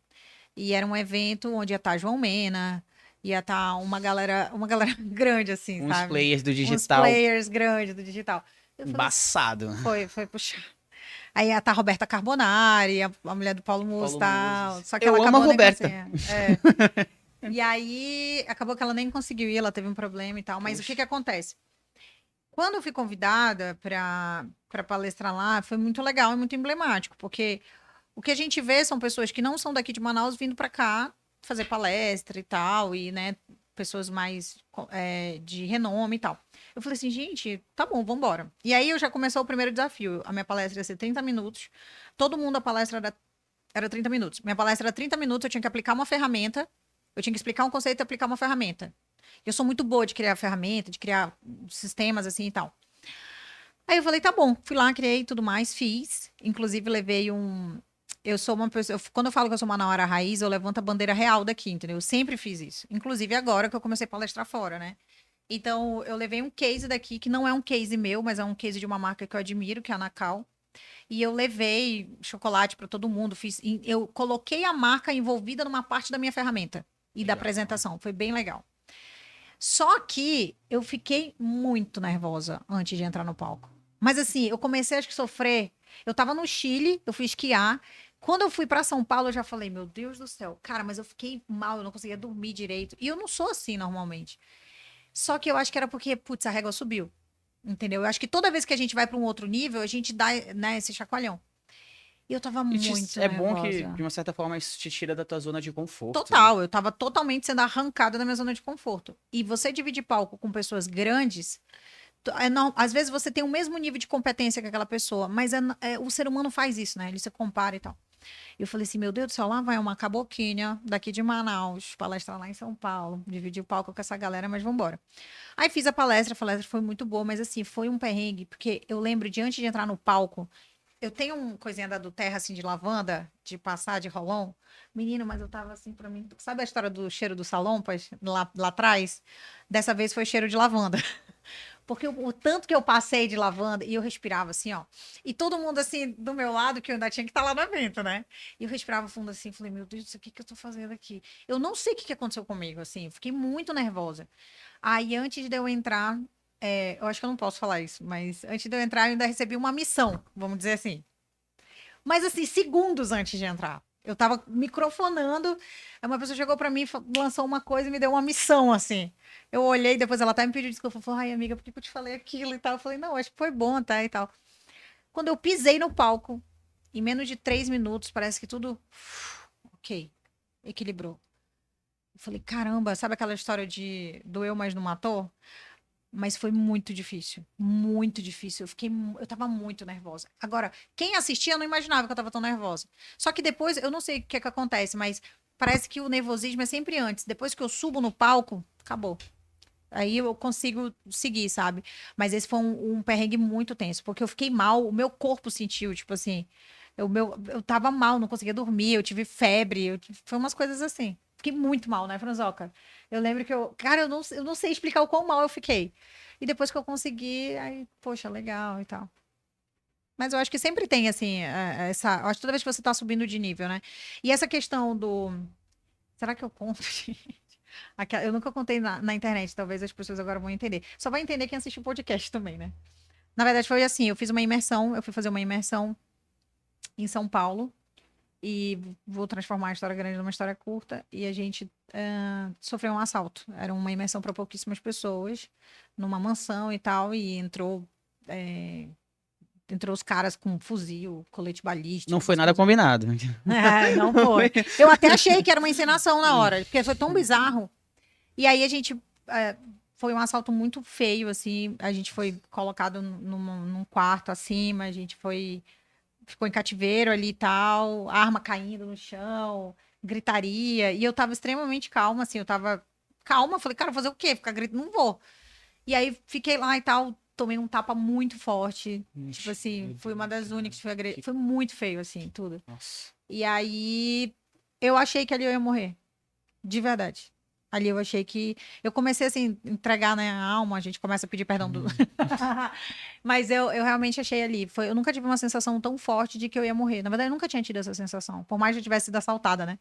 E era um evento onde ia estar João Mena, ia estar uma galera grande, assim, Uns sabe? players do Uns digital players grandes do digital. Eu falei assim, embaçado. foi puxar. Aí ia estar a Roberta Carbonari, a mulher do Paulo Musi e Paulo tal. Moses. Só que ela Eu amo a acabou nem Roberta. conseguindo. E aí, acabou que ela nem conseguiu ir, ela teve um problema e tal. Mas o que Puxa. que acontece? Quando eu fui convidada para palestrar lá, foi muito legal e muito emblemático, porque o que a gente vê são pessoas que não são daqui de Manaus vindo para cá fazer palestra e tal, e, né, pessoas mais de renome e tal. Eu falei assim, gente, tá bom, vamos embora. E aí eu já começou o primeiro desafio. A minha palestra ia ser 30 minutos. Todo mundo, a palestra era 30 minutos. Minha palestra era 30 minutos, eu tinha que aplicar uma ferramenta, eu tinha que explicar um conceito e aplicar uma ferramenta. Eu sou muito boa de criar ferramenta, de criar sistemas assim e tal. Aí eu falei, tá bom, fui lá, criei tudo mais, fiz. Inclusive, levei um. Eu sou uma pessoa. Quando eu falo que eu sou manauara raiz, eu levanto a bandeira real daqui, entendeu? Eu sempre fiz isso. Inclusive agora que eu comecei a palestrar fora, né? Então, eu levei um case daqui, que não é um case meu, mas é um case de uma marca que eu admiro, que é a Nacal. E eu levei chocolate para todo mundo. Eu coloquei a marca envolvida numa parte da minha ferramenta e da Legal. apresentação. Foi bem legal. Só que eu fiquei muito nervosa antes de entrar no palco. Mas assim, eu comecei acho que sofrer. Eu tava no Chile, eu fui esquiar. Quando eu fui pra São Paulo, eu já falei, meu Deus do céu, cara, mas eu fiquei mal, eu não conseguia dormir direito. E eu não sou assim normalmente. Só que eu acho que era porque, putz, a régua subiu. Entendeu? Eu acho que toda vez que a gente vai pra um outro nível, a gente dá, né, esse chacoalhão. E eu tava muito É bom que, nervosa. de uma certa forma, isso te tira da tua zona de conforto, né? Total, eu tava totalmente sendo arrancada da minha zona de conforto. E você dividir palco com pessoas grandes, às vezes você tem o mesmo nível de competência que aquela pessoa, mas o ser humano faz isso, né? Ele se compara e tal. Eu falei assim, meu Deus do céu, lá vai uma caboquinha daqui de Manaus, palestrar lá em São Paulo, dividir o palco com essa galera, mas vambora. Aí fiz a palestra foi muito boa, mas assim, foi um perrengue, porque eu lembro de antes de entrar no palco, eu tenho uma coisinha da do terra, assim, de lavanda, de passar de rolão. Menino, mas eu tava assim, pra mim. Sabe a história do cheiro do salompas lá atrás? Dessa vez foi cheiro de lavanda. Porque o tanto que eu passei de lavanda e eu respirava assim, ó. E todo mundo assim do meu lado, que eu ainda tinha que estar lá no evento, né? E eu respirava fundo assim, falei, meu Deus, o que que eu tô fazendo aqui? Eu não sei o que que aconteceu comigo, assim, eu fiquei muito nervosa. Aí antes de eu entrar, eu acho que eu não posso falar isso, mas antes de eu entrar, eu ainda recebi uma missão, vamos dizer assim. Mas assim, segundos antes de entrar. Eu tava microfonando, aí uma pessoa chegou pra mim, lançou uma coisa e me deu uma missão, assim. Eu olhei, depois ela até me pediu desculpa, falou, ai, amiga, por que que eu te falei aquilo e tal? Eu falei, não, acho que foi bom, tá, e tal. Quando eu pisei no palco, em menos de 3 minutos, parece que tudo, ok, equilibrou. Eu falei, caramba, sabe aquela história de doeu, mas não matou? Mas foi muito difícil. Muito difícil. Eu tava muito nervosa. Agora, quem assistia não imaginava que eu tava tão nervosa. Só que depois, eu não sei o que é que acontece, mas parece que o nervosismo é sempre antes. Depois que eu subo no palco, acabou. Aí eu consigo seguir, sabe? Mas esse foi um perrengue muito tenso, porque eu fiquei mal, o meu corpo sentiu, tipo assim, eu tava mal, não conseguia dormir, eu tive febre, foi umas coisas assim. Fiquei muito mal, né, Franzoca? Eu lembro que cara, eu não sei explicar o quão mal eu fiquei. E depois que eu consegui, aí, poxa, legal e tal. Mas eu acho que sempre tem, assim, eu acho que toda vez que você tá subindo de nível, né? E essa questão do. Será que eu conto? Eu nunca contei na internet, talvez as pessoas agora vão entender. Só vai entender quem assiste o podcast também, né? Na verdade, foi assim: eu fui fazer uma imersão em São Paulo e vou transformar a história grande numa história curta. E a gente sofreu um assalto. Era uma imersão para pouquíssimas pessoas, numa mansão e tal, e é, entrou os caras com fuzil, colete balístico, Não foi umas nada coisas. combinado. Não foi. Eu até achei que era uma encenação na hora, porque foi tão bizarro. E aí a gente. Foi um assalto muito feio, assim. A gente foi colocado num quarto acima, a gente foi. Ficou em cativeiro ali e tal, arma caindo no chão, gritaria. E eu tava extremamente calma, assim, eu tava calma. Falei, cara, fazer o quê? Ficar gritando? Não vou. E aí fiquei lá e tal, tomei um tapa muito forte. Tipo Ixi, assim, meu fui uma Deus, das únicas cara. que foi agredida. Foi muito feio, assim, tudo. Nossa. E aí eu achei que ali eu ia morrer. De verdade. Ali eu achei que. Eu comecei assim, entregar na alma, a gente começa a pedir perdão do. Hum. Mas eu realmente achei ali. Eu nunca tive uma sensação tão forte de que eu ia morrer. Na verdade, eu nunca tinha tido essa sensação. Por mais que eu tivesse sido assaltada, né?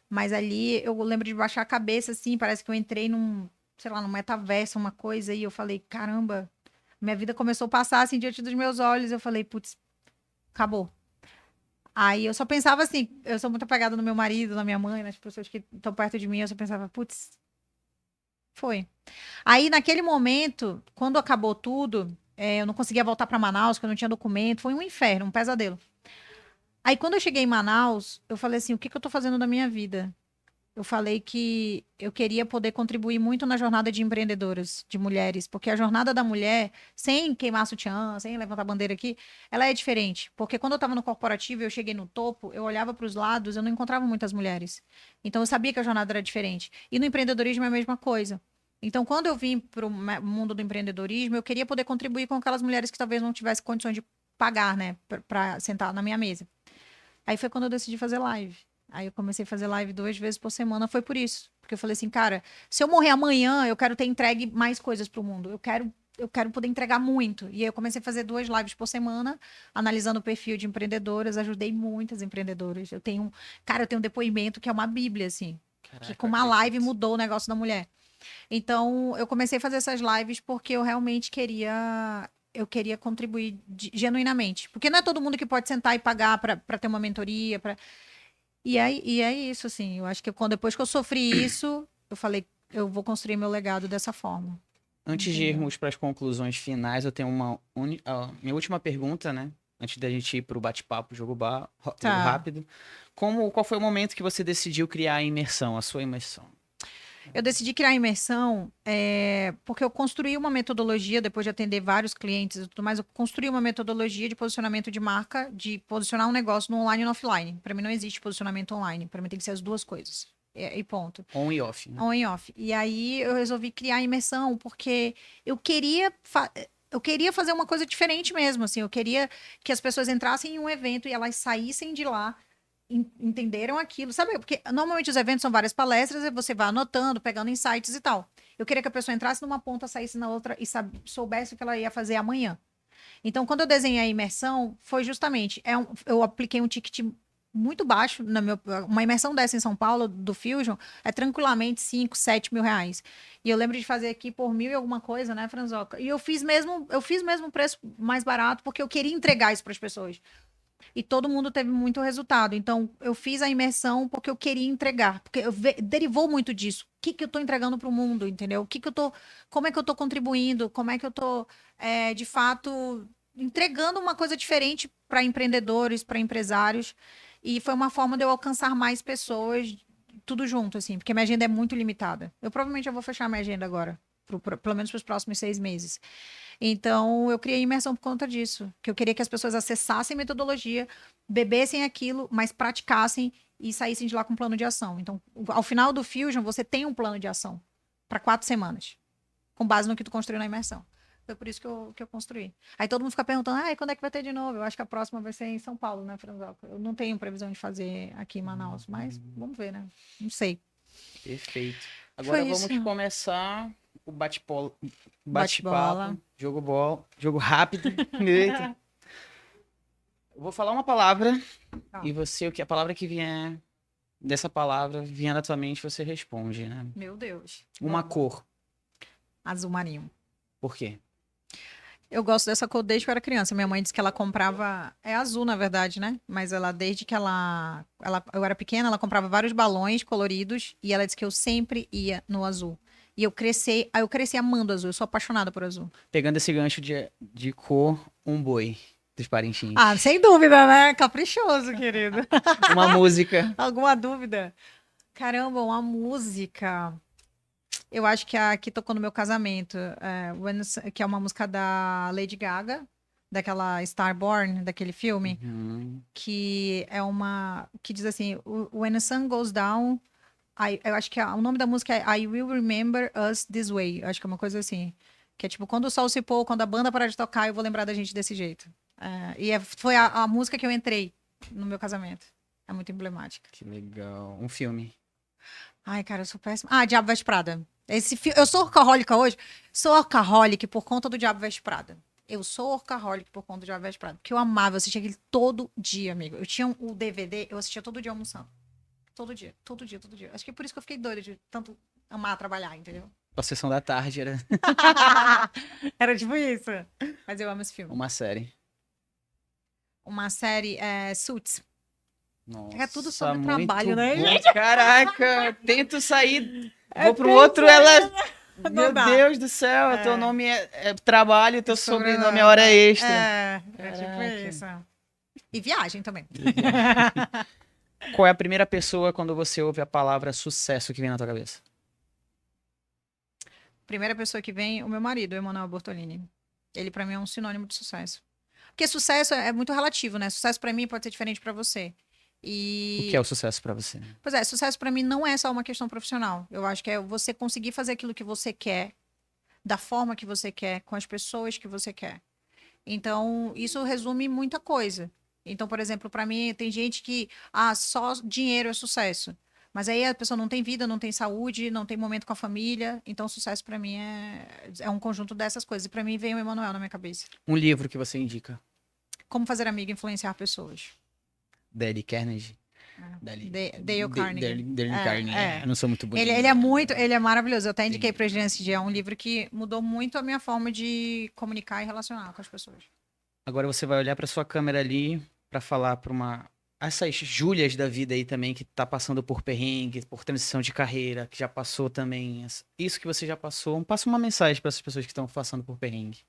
Mas ali eu lembro de baixar a cabeça, assim, parece que eu entrei sei lá, num metaverso, uma coisa, e eu falei, caramba, minha vida começou a passar assim diante dos meus olhos. Eu falei, putz, acabou. Aí eu só pensava assim, eu sou muito apegada no meu marido, na minha mãe, nas pessoas que estão perto de mim, eu só pensava, putz, foi. Aí naquele momento, quando acabou tudo, eu não conseguia voltar para Manaus, porque eu não tinha documento, foi um inferno, um pesadelo. Aí quando eu cheguei em Manaus, eu falei assim, o que que eu tô fazendo da minha vida? Eu falei que eu queria poder contribuir muito na jornada de empreendedoras, de mulheres, porque a jornada da mulher, sem queimar sutiã, sem levantar bandeira aqui, ela é diferente. Porque quando eu estava no corporativo e eu cheguei no topo, eu olhava para os lados, eu não encontrava muitas mulheres. Então eu sabia que a jornada era diferente. E no empreendedorismo é a mesma coisa. Então, quando eu vim para o mundo do empreendedorismo, eu queria poder contribuir com aquelas mulheres que talvez não tivessem condições de pagar, né, para sentar na minha mesa. Aí foi quando eu decidi fazer live. Aí eu comecei a fazer live 2 vezes por semana, foi por isso. Porque eu falei assim, cara, se eu morrer amanhã, eu quero ter entregue mais coisas pro mundo. Eu quero poder entregar muito. E aí eu comecei a fazer 2 lives por semana, analisando o perfil de empreendedoras, ajudei muitas empreendedoras. Cara, eu tenho um depoimento que é uma bíblia, assim, que com Caraca, eu uma live acredito. mudou o negócio da mulher. Então, eu comecei a fazer essas lives porque eu realmente eu queria contribuir genuinamente. Porque não é todo mundo que pode sentar e pagar para ter uma mentoria, e é isso, assim. Eu acho que depois que eu sofri isso, eu falei, eu vou construir meu legado dessa forma. Antes de Entendeu? irmos para as conclusões finais, eu tenho minha última pergunta, né? Antes da gente ir para o bate-papo, jogo Tá. rápido. Qual foi o momento que você decidiu criar a imersão, a sua imersão? Eu decidi criar a imersão porque eu construí uma metodologia, depois de atender vários clientes e tudo mais, eu construí uma metodologia de posicionamento de marca, de posicionar um negócio no online e no offline. Para mim não existe posicionamento online, para mim tem que ser as duas coisas. E ponto. On e off, né? On e off. E aí eu resolvi criar a imersão porque eu queria eu queria fazer uma coisa diferente mesmo, assim, eu queria que as pessoas entrassem em um evento e elas saíssem de lá entenderam aquilo, sabe? Porque normalmente os eventos são várias palestras e você vai anotando, pegando insights e tal. Eu queria que a pessoa entrasse numa ponta, saísse na outra e soubesse o que ela ia fazer amanhã. Então, quando eu desenhei a imersão, foi justamente, eu apliquei um ticket muito baixo, uma imersão dessa em São Paulo, do Fusion, é tranquilamente 5, 7 mil reais. E eu lembro de fazer aqui por 1.000 e alguma coisa, né, Franzoca? E eu fiz mesmo um preço mais barato, porque eu queria entregar isso para as pessoas. E todo mundo teve muito resultado. Então, eu fiz a imersão porque eu queria entregar, porque derivou muito disso. O que eu estou entregando para o mundo, entendeu? Como é que eu estou contribuindo? Como é que eu estou, de fato, entregando uma coisa diferente para empreendedores, para empresários? E foi uma forma de eu alcançar mais pessoas, tudo junto, assim, porque minha agenda é muito limitada. Eu provavelmente vou fechar minha agenda agora, pelo menos para os próximos 6 meses. Então, eu criei imersão por conta disso, que eu queria que as pessoas acessassem metodologia, bebessem aquilo, mas praticassem e saíssem de lá com um plano de ação. Então, ao final do Fusion, você tem um plano de ação para 4 semanas, com base no que tu construiu na imersão. Foi por isso que eu construí. Aí todo mundo fica perguntando, quando é que vai ter de novo? Eu acho que a próxima vai ser em São Paulo, né, Franzoca? Eu não tenho previsão de fazer aqui em Manaus, mas vamos ver, né? Não sei. Perfeito. Foi Agora isso. vamos começar o Bate-bola. bate-papo, jogo rápido. Eita. Eu vou falar uma palavra Tá. e você, a palavra que vier dessa palavra, vier na tua mente, você responde, né? Meu Deus. Uma Vamos. cor. Azul marinho. Por quê? Eu gosto dessa cor desde que eu era criança. Minha mãe disse que ela comprava. É azul, na verdade, né? Mas ela, desde que eu era pequena, ela comprava vários balões coloridos e ela disse que eu sempre ia no azul. E eu cresci amando azul. Eu sou apaixonada por azul. Pegando esse gancho de cor, um boi dos Parintins. Ah, sem dúvida, né? Caprichoso, querido. Uma música. Alguma dúvida? Caramba, uma música. Eu acho que a que tocou no meu casamento, que é uma música da Lady Gaga, daquela Starborn, daquele filme, Uhum. que é que diz assim, When the sun goes down, eu acho que o nome da música é I Will Remember Us This Way. Eu acho que é uma coisa assim, que é tipo, quando o sol se pôr, quando a banda parar de tocar, eu vou lembrar da gente desse jeito. Foi a música que eu entrei no meu casamento. É muito emblemática. Que legal. Um filme. Ai, cara, eu sou péssima. Ah, Diabo Veste Prada. Eu sou orcahólica hoje. Sou orcahólica por conta do Diabo Veste Prada. Eu sou orcahólica por conta do Diabo Veste Prada. Porque eu amava, eu assistia aquele todo dia, amigo. Eu tinha o DVD, eu assistia todo dia almoçando. Todo dia, todo dia, todo dia. Acho que é por isso que eu fiquei doida de tanto amar trabalhar, entendeu? A sessão da tarde era Era tipo isso. Mas eu amo esse filme. uma série. Uma série, Suits. Nossa, É tudo sobre muito trabalho, né, bom. gente? Tento tento sair, vou pro tenso, outro, ela... Não Meu dá. Deus do céu, teu nome é trabalho, teu sobrenome é hora Sobrenome. extra. É tipo Caraca. isso. E viagem também. Qual é a primeira pessoa quando você ouve a palavra sucesso que vem na tua cabeça? Primeira pessoa que vem, o meu marido, o Emanuel Bortolini. Ele, pra mim, é um sinônimo de sucesso. Porque sucesso é muito relativo, né? Sucesso pra mim pode ser diferente pra você. O que é o sucesso pra você? Pois é, sucesso pra mim não é só uma questão profissional. Eu acho que é você conseguir fazer aquilo que você quer, da forma que você quer, com as pessoas que você quer. Então, isso resume muita coisa. Então, por exemplo, pra mim, tem gente que, só dinheiro é sucesso. Mas aí a pessoa não tem vida, não tem saúde, não tem momento com a família. Então, sucesso pra mim é um conjunto dessas coisas. E pra mim veio o Emanuel na minha cabeça. Um livro que você indica? Como fazer amigo e influenciar pessoas. Dale Carnegie. Dali, Dale Carnegie. Dale Carnegie. Eu não sou muito bonito. Ele é maravilhoso. Eu até indiquei para ele esse dia. É um livro que mudou muito a minha forma de comunicar e relacionar com as pessoas. Agora você vai olhar para sua câmera ali para falar para essas Júlias da vida aí também que tá passando por perrengue, por transição de carreira, que já passou também isso que você já passou. Passa uma mensagem para essas pessoas que estão passando por perrengue.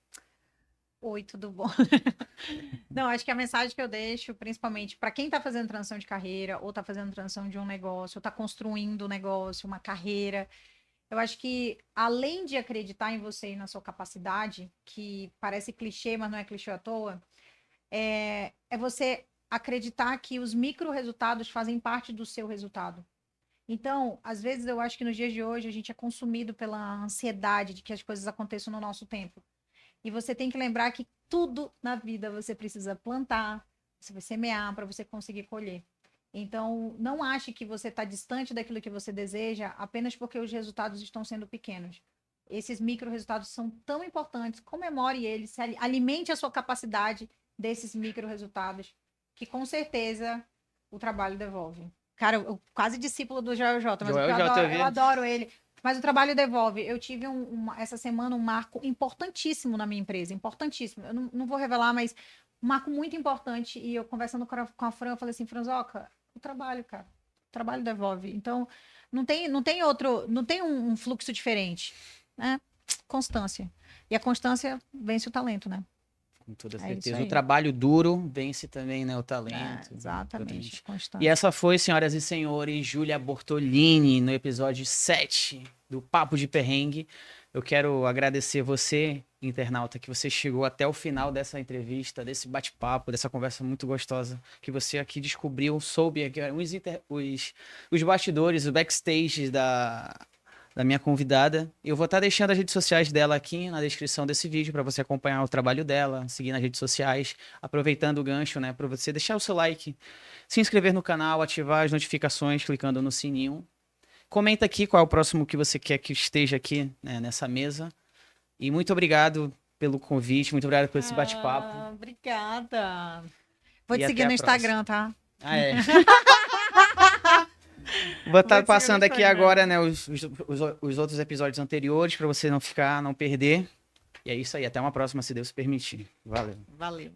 Oi, tudo bom? Não, acho que a mensagem que eu deixo, principalmente para quem está fazendo transição de carreira, ou está fazendo transição de um negócio, ou está construindo um negócio, uma carreira, eu acho que além de acreditar em você e na sua capacidade, que parece clichê, mas não é clichê à toa, é você acreditar que os micro resultados fazem parte do seu resultado. Então, às vezes eu acho que nos dias de hoje a gente é consumido pela ansiedade de que as coisas aconteçam no nosso tempo. E você tem que lembrar que tudo na vida você precisa plantar, você vai semear para você conseguir colher. Então, não ache que você está distante daquilo que você deseja apenas porque os resultados estão sendo pequenos. Esses micro resultados são tão importantes, comemore eles, alimente a sua capacidade desses micro resultados, que com certeza o trabalho devolve. Cara, eu quase discípulo do Joel J, mas eu adoro ele. Mas o trabalho devolve. Eu tive essa semana um marco importantíssimo na minha empresa, importantíssimo. Eu não vou revelar, mas um marco muito importante. E eu conversando com a Fran, eu falei assim, Franzoca, o trabalho, cara, o trabalho devolve. Então, não tem um fluxo diferente, né? Constância. E a constância vence o talento, né? Com toda certeza. O trabalho duro vence também, né? O talento. Exatamente. E essa foi, senhoras e senhores, Júlia Bortolini, no episódio 7 do Papo de Perrengue. Eu quero agradecer você, internauta, que você chegou até o final dessa entrevista, desse bate-papo, dessa conversa muito gostosa, que você aqui descobriu, soube aqui, os bastidores, os backstage da minha convidada. Eu vou estar deixando as redes sociais dela aqui na descrição desse vídeo para você acompanhar o trabalho dela, seguir nas redes sociais, aproveitando o gancho, né, para você deixar o seu like, se inscrever no canal, ativar as notificações clicando no sininho. Comenta aqui qual é o próximo que você quer que esteja aqui, né, nessa mesa. E muito obrigado pelo convite, muito obrigado por esse bate-papo. Obrigada. Vou te seguir no Instagram, tá? Ah, é. Vou estar passando aqui agora, né, os outros episódios anteriores para você não perder. E é isso aí, até uma próxima, se Deus permitir. Valeu. Valeu.